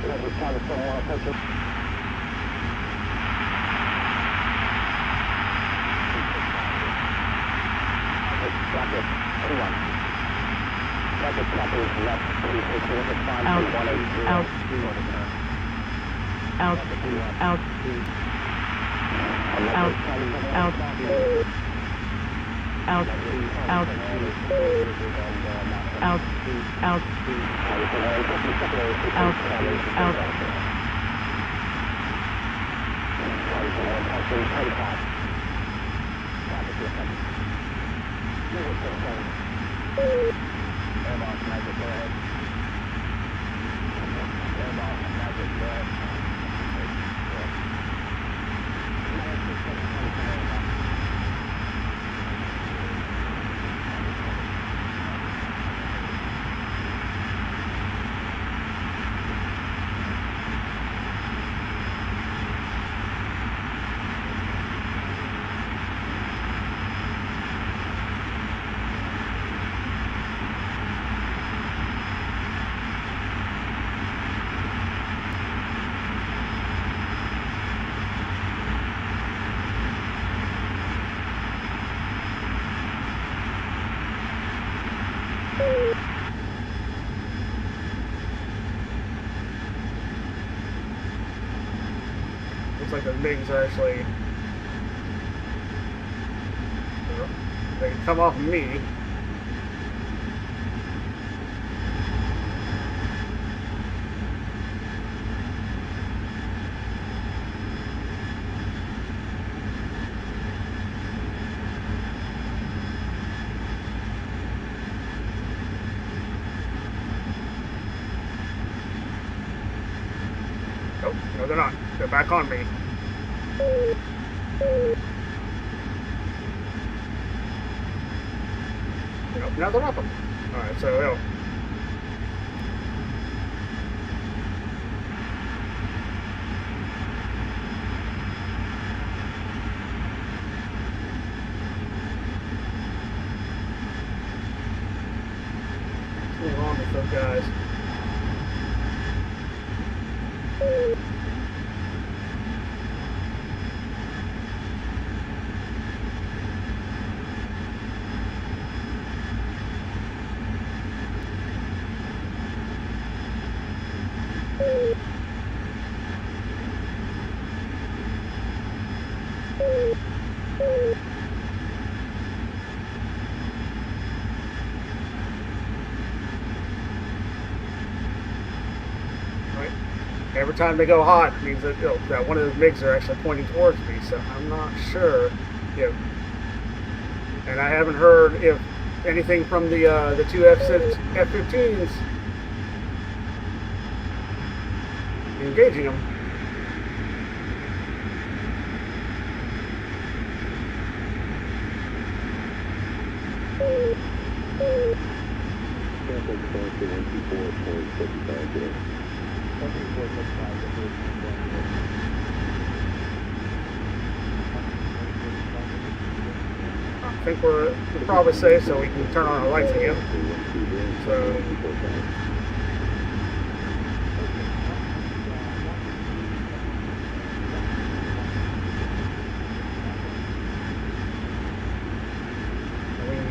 Magic, copy someone. Attention. Rocket, 21. Rocket, copy is left. 360, altitude, altitude, altitude, altitude, altitude, altitude, altitude, altitude, altitude, Airboss, Magic, go ahead. Airboss, Magic, go ahead. looks like the MiGs are actually, they can come off of me. Nope, no they're not. They're back on me. Nope, now they're up them. Alright, so well. What's going on with those guys? Every time they go hot, it means that, that one of those MiGs are actually pointing towards me, so I'm not sure if, and I haven't heard if anything from the two F-15s engaging them. I think we're probably safe, so we can turn on our lights again. So.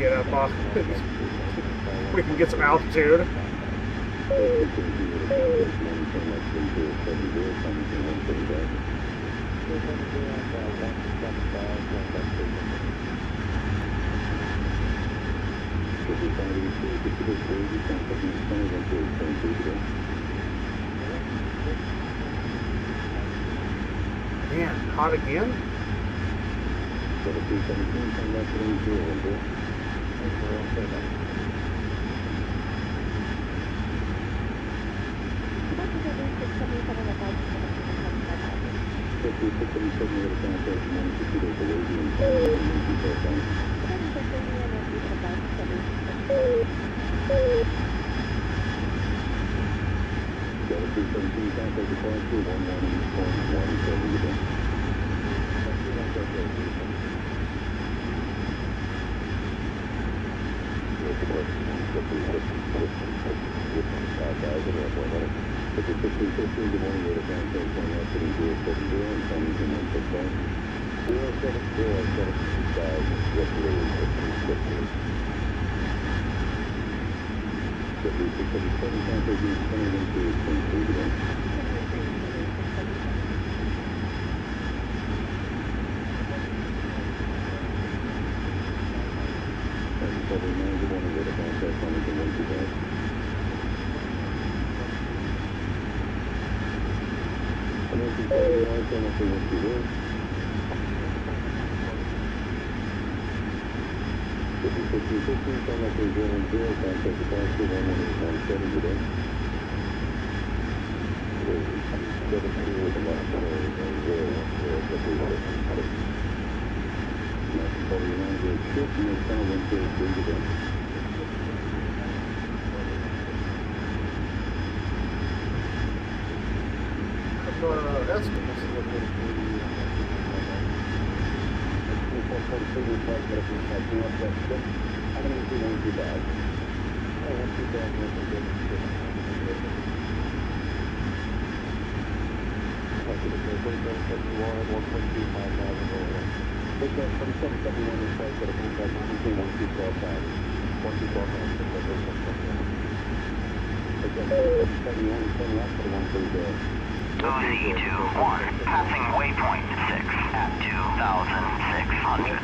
get up off. We can get some altitude. Man, hot again? OZ21, passing waypoint 6 at 2,600.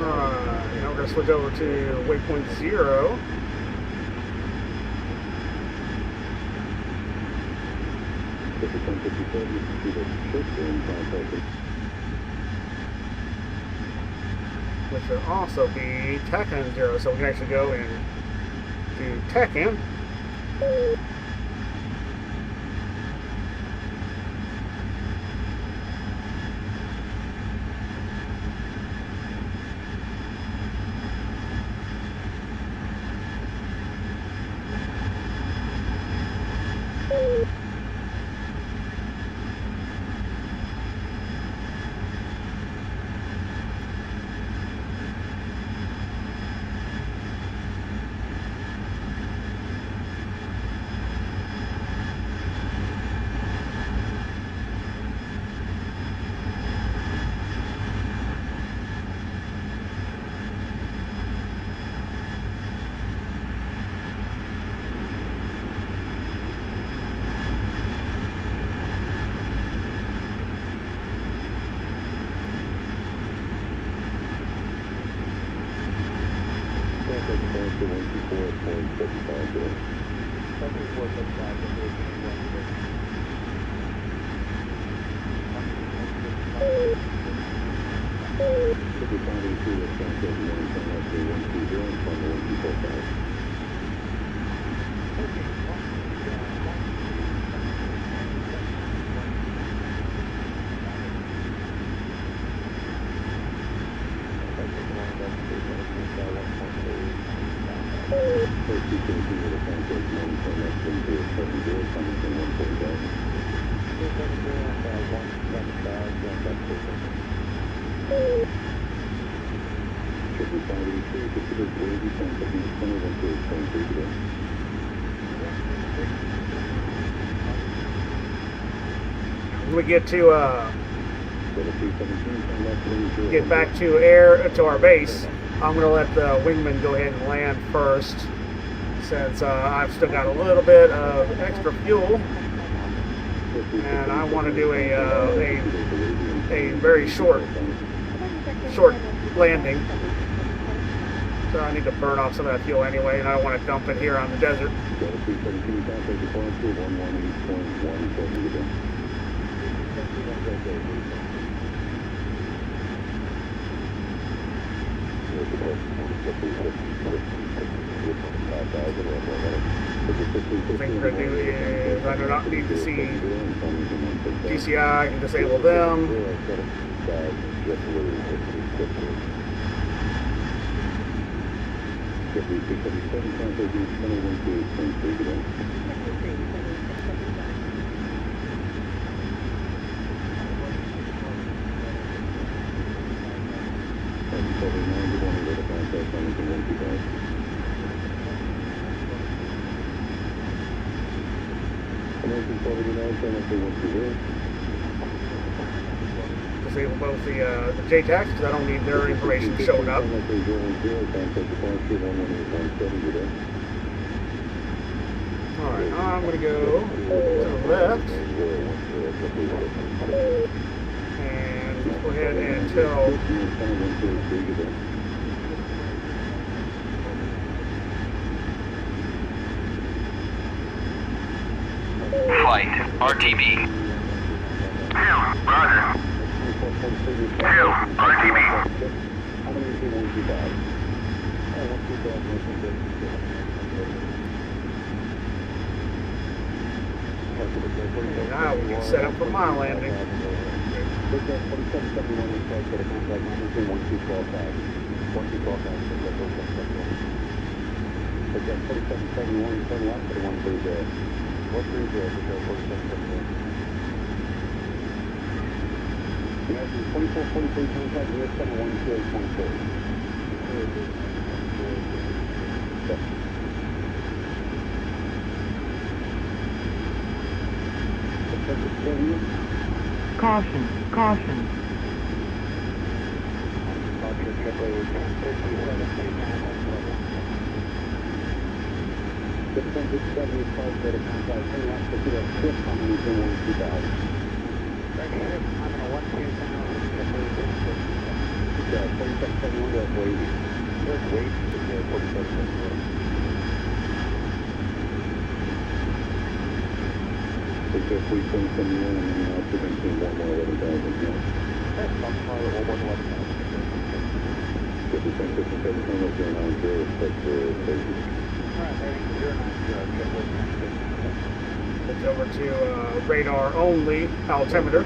Now we're going to switch over to waypoint 0. Which will also be TACAN 0, so we can actually go and do TACAN. When we get to get back to air to our base, I'm gonna let the wingman go ahead and land first, since I've still got a little bit of extra fuel, and I want to do a very short landing. So I need to burn off some of that fuel anyway, and I don't want to dump it here on the desert. The thing we're going to do is I do not need to see DCI, I can disable them. Disable both the JTACs because I don't need their information showing up. Alright, I'm going to go to the left. And go ahead and tell Flight, RTB. Roger. 2, RTB. and now we can set up for my landing. Caution, caution. It's over to radar only altimeter.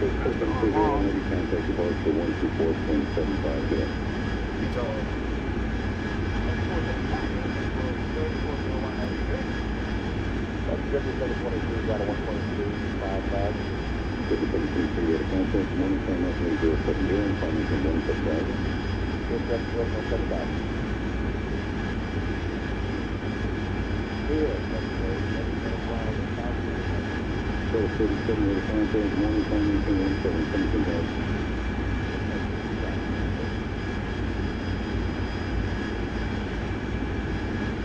Contact departure 124.75 today. It's all. That's 723 got a 1.355. 723 got a contact, morning time nothing 070, and climbing from 175. Good, that's 175. Good, that's great. So 37 with a contact, morning time nothing 17, coming from there.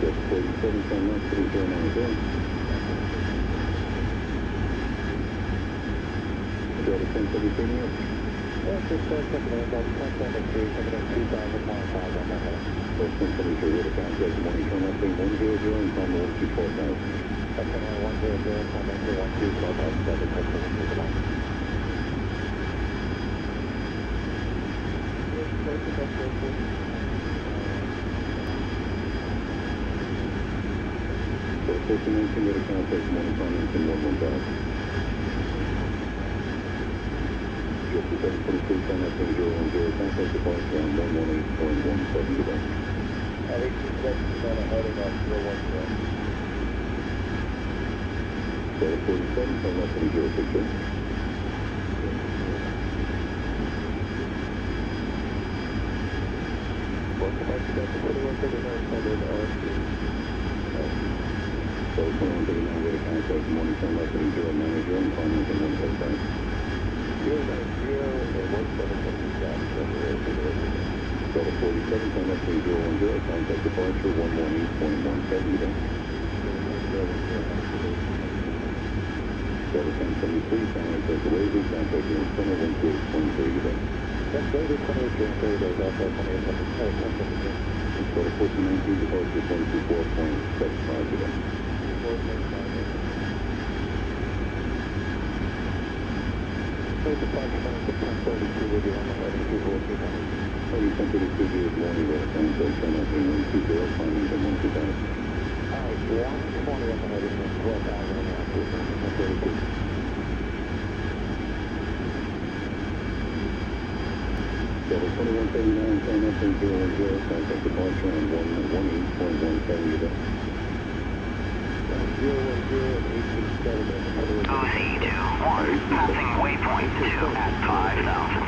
That's 47, time nothing 090. Go to 1033 minutes. Yeah, just checking in. That's 1073, checking in 2025 on that head. So 1073 with a contact, morning time nothing 100, and time 124,000. That's 100, time 124,000, 7, So 1419 with a contact, morning time nothing 115. 723, time nothing 010, contact departure on 118.17 today. Heading on 010. So 47, time nothing 062. So 2139 with a contact, morning time nothing 090, and time nothing 175. 090 and 1777. So 47, time nothing 010, contact departure 118.17 today. So 1073, time take away, contact in center 128.3 today. That's David 28.3, there's also 28.3. So 1419, departure 124.75 today. Departure 1032 with you on the heading 242. 1032 this morning, with a contact, time nothing 120, climbing from 125. Alright, 120 on the heading 12,000 and 1032. So 2139, time nothing 010, contact departure on 118.17 today. 010 and 867. OC21, passing waypoint 2 at 5,000.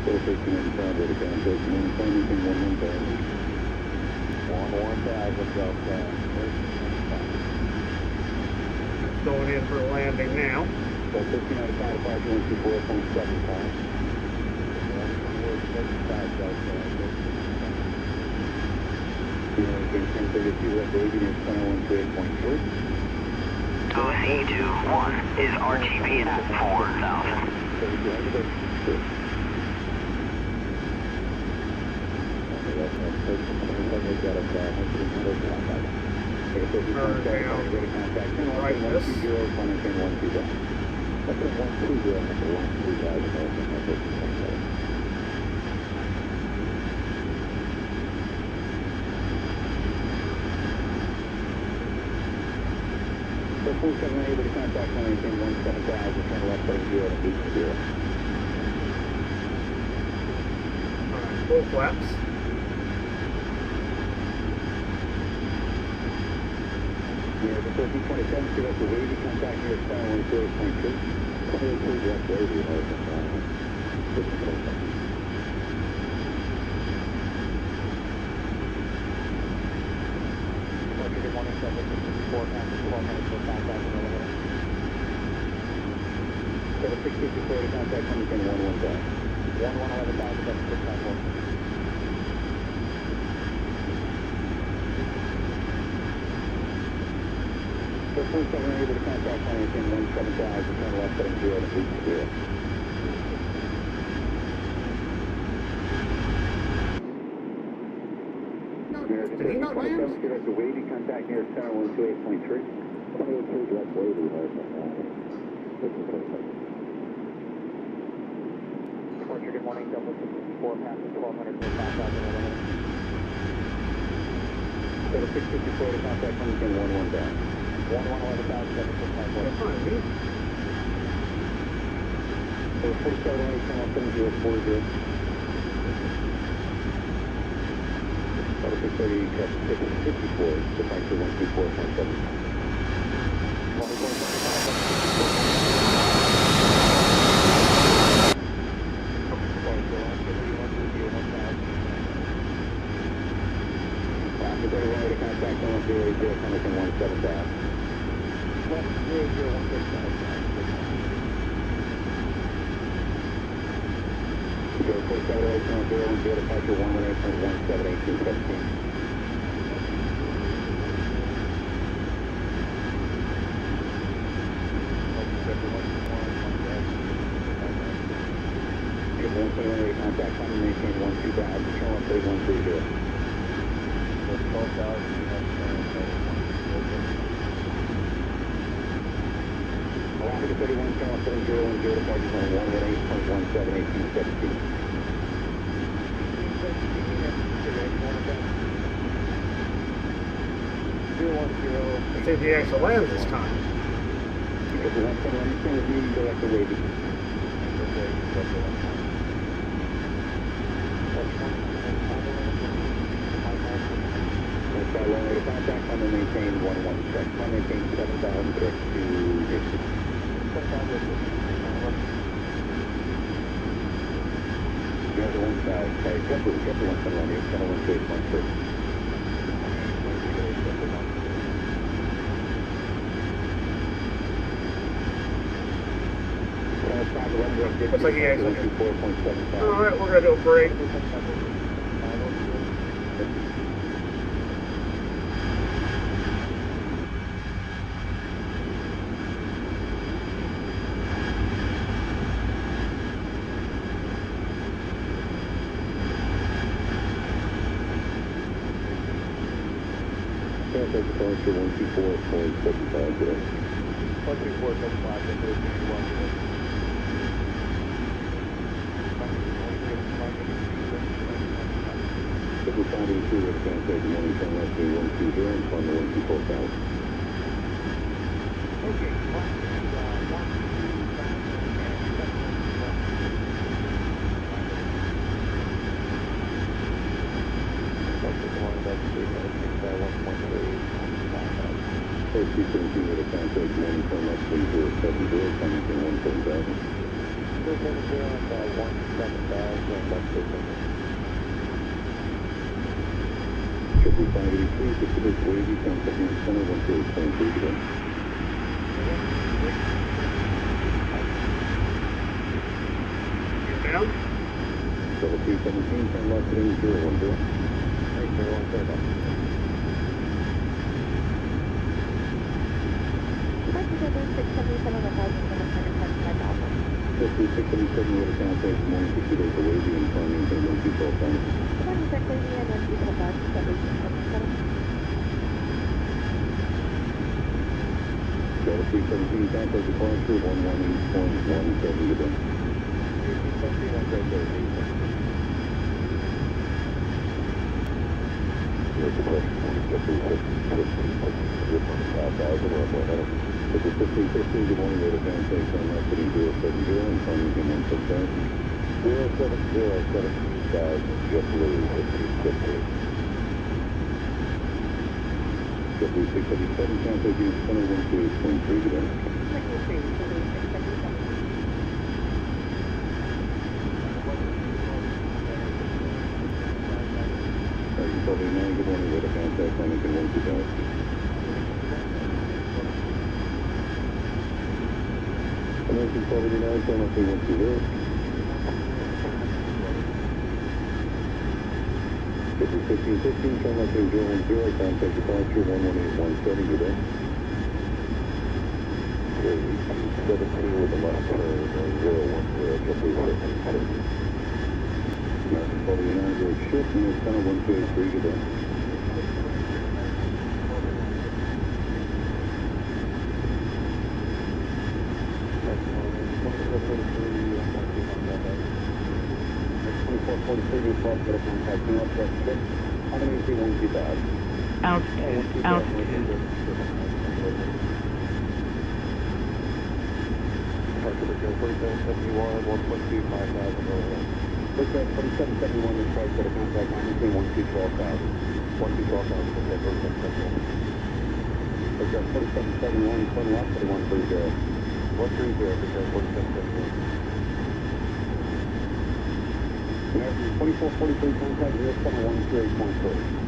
So 1395 with a contact, morning time nothing 110. 11000 Delta. It's going in for landing now. So 1595 departure 124.75. OC21 is RTB at 4,000. So 478 with a contact on anything 17,000, turn left 70 and 80. Alright, full flaps. Yeah, the 1327, give us a wavy contact near center 128.2. 28.2 direct wavy, Good morning, 764, passing 1200 for 5,000 over. 7654 to contact anything 110. 11,000, that's 694. So 478 with a contact on anything 17,000, turn left 70 and 80. Did he not land? Give us a wavy contact near center 128.3. 28.3 direct wavy, Departure, good morning, Delta 64, passing 1200 for 5,000 over. Total 654 to contact Huntington 11 down. 1111,000, 765. Total 4708, channel 7040. Total 630, cut 654, departure 124.7. Departure 118.171817. Contact on maintain 12,000, channel 3130. 12,000, Alaska 31, channel 7010, departure on 118.171817. I think he actually lands this time. Because the left one, anything with you, direct the wavy. Contact on the maintain 11 check. On maintain 7,000 direct to Dixie. The other one side, sorry, get the one from on you, channel 1 Looks like he actually did. Alright, we're gonna do a break. Departure 124.75 today. 124.75, Triple 582 with contact morning turn left to 120 and climb the 124,000. Okay. First 217 with a contact morning turn left to 070, climbing to 170,000. 270 and 170,000, left to 583, Pacific Wavy, contact in center 128.3 today. You're down? Level 317, turn left heading 010. Thanks, everyone. Sorry about that. Together 677 1,775. 677 with a contact morning to Pacific Wavy and climbing to 124,000. 26 Lady and 125, Delta 317, contact departure 118.17 today. Here's the question, 1515, good morning, radar contact on left heading 070 and climbing to 160,000. 070,000, JetBlue 1515. JetBlue 677, contact in center 128.3 today. Good morning, radar contact on Lincoln 12000. American 1289, channel 3120. 1515, channel 3010, contact departure 11817 today. 17 with the left turn, 010, JetBlue 1515. American 1289, direct shift, near center 123 today. Contact northwest 6, on the 12000. Altitude, altitude. Departure Bridge 4771, 1.25 miles an hour. Bridge 4771 is flight set a contact line between 12,000. 12,000, Bridge 4771. Bridge 4771, turn left at 130. 130, Bridge 4771. American 2443, contact 0713.3.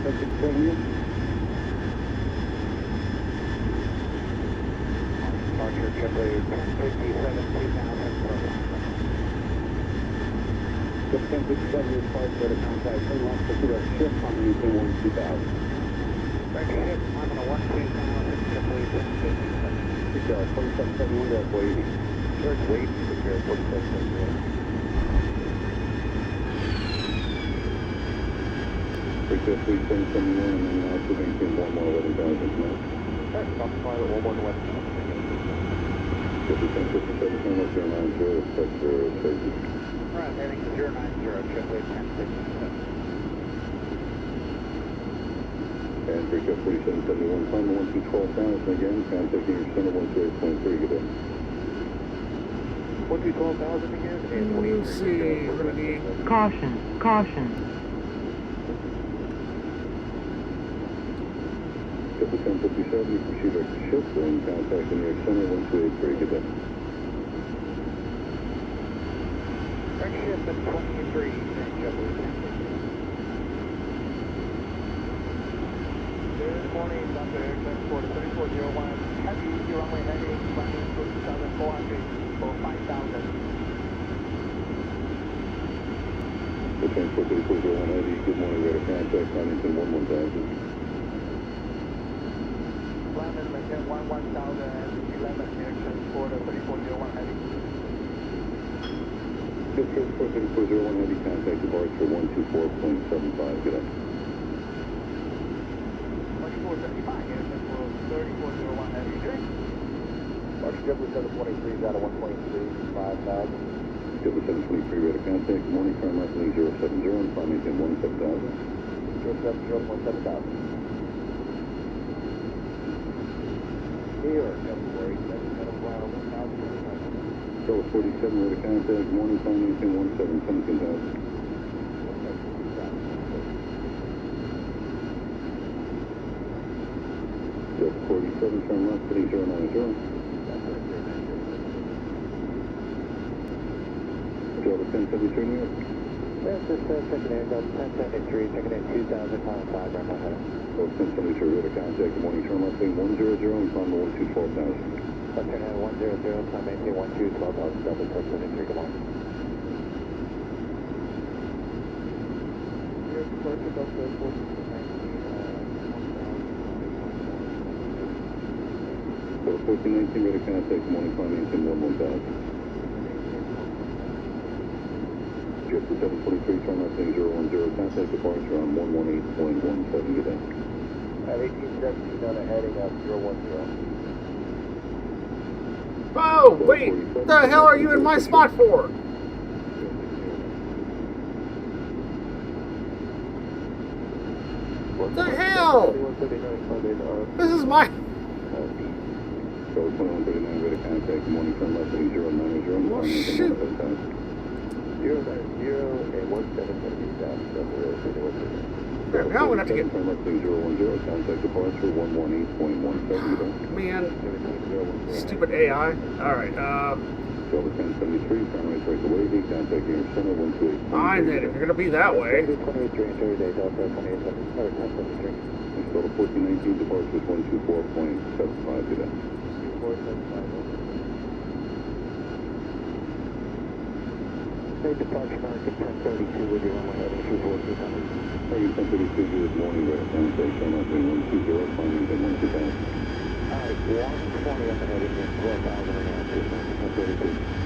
Continue. Departure JetBlue 1057, 2000. The 1057 is flight set a contact, turn left to the shift on maintain 2000. Back to shift, I'm on a 127, JetBlue 1057. 4771, that's waiting. George waiting, prepare 4771. Bridge 3771 and then now to maintain 11,000 knots. Stop pilot 11 west. JetBlue 1057, turn left 090, expect for safety. Alright, heading to 090, JetBlue 1057. And Bridge 4771, climb to 12,000 again, contacting your center 128.3, good day. 12,000 again, and 23. Let's see, we're gonna need Caution, caution. JetBlue 1057, you proceed to shift and contacting your center 1283, good day. Right shift at 23, JetBlue 1057. Good morning, Dr. Erickson, for the 3401. Heavy, your runway heading, running 2,400 for 5,000. The transport 3401 Heavy, good morning, radar contact, Huntington 11,000. London, maintain 11,011, direction for the 3401 Heavy. Good transport 3401 Heavy, contact departure 124.75, good day. 3475, direction for 3401 Heavy, good day. March JetBlue 723 is out of 1.35,000. JetBlue 723 radar contact, good morning, turn left lane 070, and climb maintain 17,000. 070.7,000. New York, February 7th, 1,000. Delta 47 radar contact, good morning, climb maintain 17,000. Delta 47, turn left, heading 090. Delta 1073, New York. That's just checking in, Delta 1073, checking in 2,000, climb 5, right now. Delta 1073, radar contact, good morning, turn left, lane 100, and climb to 12,000. Left turn at 100, climb maintain 12,000, Delta 1073, good morning. Your departure, Delta 1419, 1419 radar contact, good morning, climb maintain 11,000. JetBlue 723, turn left lane 010, contact departure on 118.17, good day. At 1817 on a heading up 010. Oh, wait! What the hell are you in my spot for? What the hell? This is my... So 2139 radar contact, good morning, turn left lane 090. Well, shoot. 090 and 1770 south. Now I'm gonna have to get... Turn left lane 010, contact departure 118.17. Man, stupid AI. Alright, Delta 1073, turn right break away, contact your center 128. fine then, if you're gonna be that way. 23 and Thursday, Delta 1073. Delta 1419, departure is 124.75 today. 24.75. State departure market 1032 with your runway heading 242 coming. Target 1032, good morning, radar contact, turn left lane 120, climbing to 12,000. Alright, 120 up ahead in 12,000 and altitude, 1032.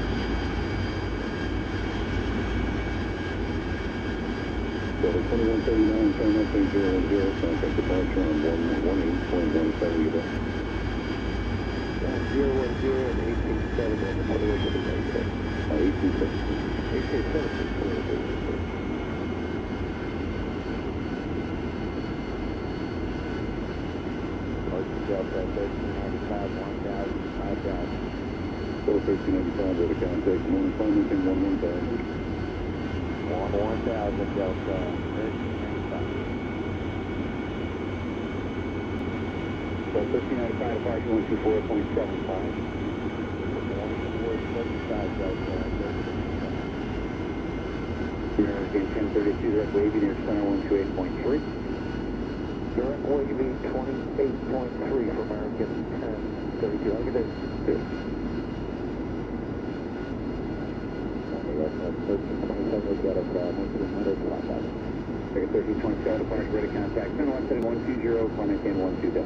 Delta 2139, turn left lane 010, contact departure on 118.17 today. 010 and 187 on the motorway to the right there. 1817. Delta 1395, 1000, 5000. Still 1395 at a contact, 1 1000, Delta 1395. So 1395, departure 124.75. 175, Delta 1395. American 1032, direct wavy near center 128.3. Direct wavy 28.3 for American 1032. I'll get that. That's 1327, we got it, 1327, departure ready contact, center 17120, climb maintain 12000.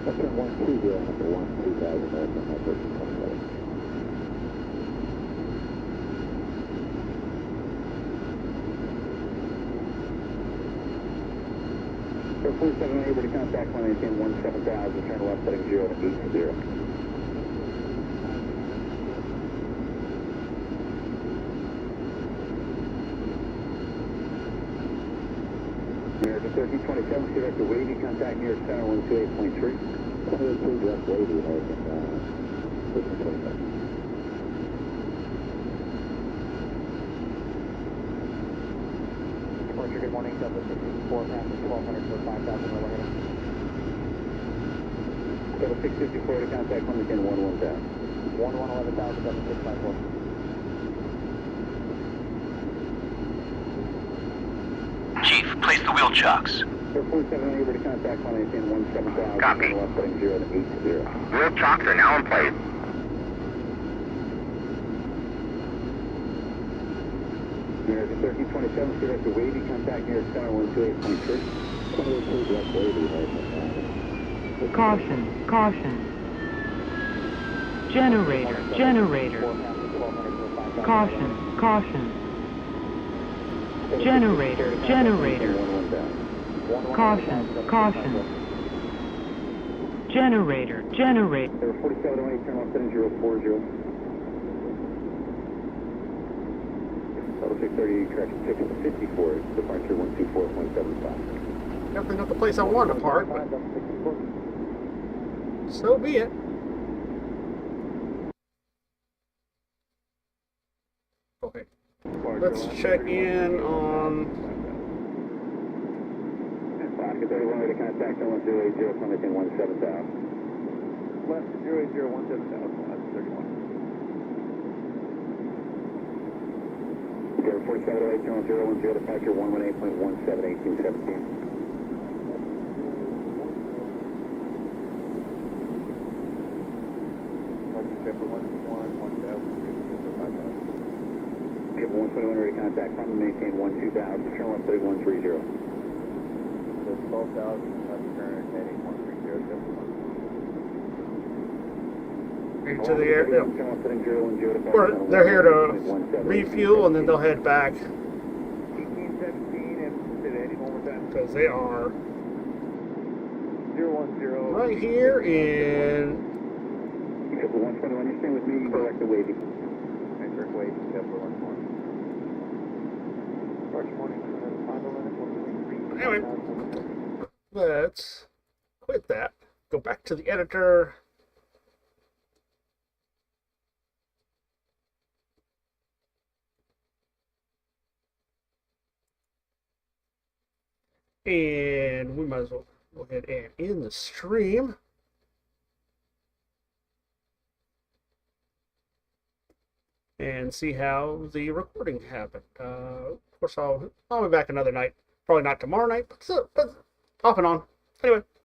That's 120, number 12000, American 1327. Air 478, ready contact, climb maintain 17000, turn left heading 0 to 80. American 1327, direct to wavy, contact near center 128.3. 128.3, direct wavy, American 1327. Departure, good morning, Delta 654, passing 1200 for 5000 overhead. Delta 654 to contact, Clementon 11000. 111000, Delta 654. Chief, place the wheel chocks. Air 478, over to contact, Clementon 17000. Copy. Left heading 0 to 80. Wheel chocks are now in place. American 1327, direct to wavy, contact near center 128.3. 128.3, direct wavy, American. Caution, caution. Generator, generator. Caution, caution. Generator, generator. Caution, caution. Generator, generator. Air 4708, turn left heading 040. Level 630, correction 654, departure 124.75. Definitely not the place I wanted to park, but so be it. Okay, let's check in on. Oscar 31, ready to contact 080, Clementon 17000. Left 080, 17000, left 31. Air 4708, turn 010, departure 118.17, 1817. Give 121 ready contact, climb and maintain 12000, turn left 3130. 12,000, left turn, heading 130, To the air. Yeah. Or they're here to refuel and then they'll head back 1817 and any moment time. because they are 010. right here in. Except for 121, you're staying with me, direct to wavy. Direct wavy, except for 121. March morning, Anyway, let's quit that. Go back to the editor. And we might as well go ahead and end the stream. And see how the recording happened. Of course, I'll be back another night. Probably not tomorrow night, but off and on. Anyway.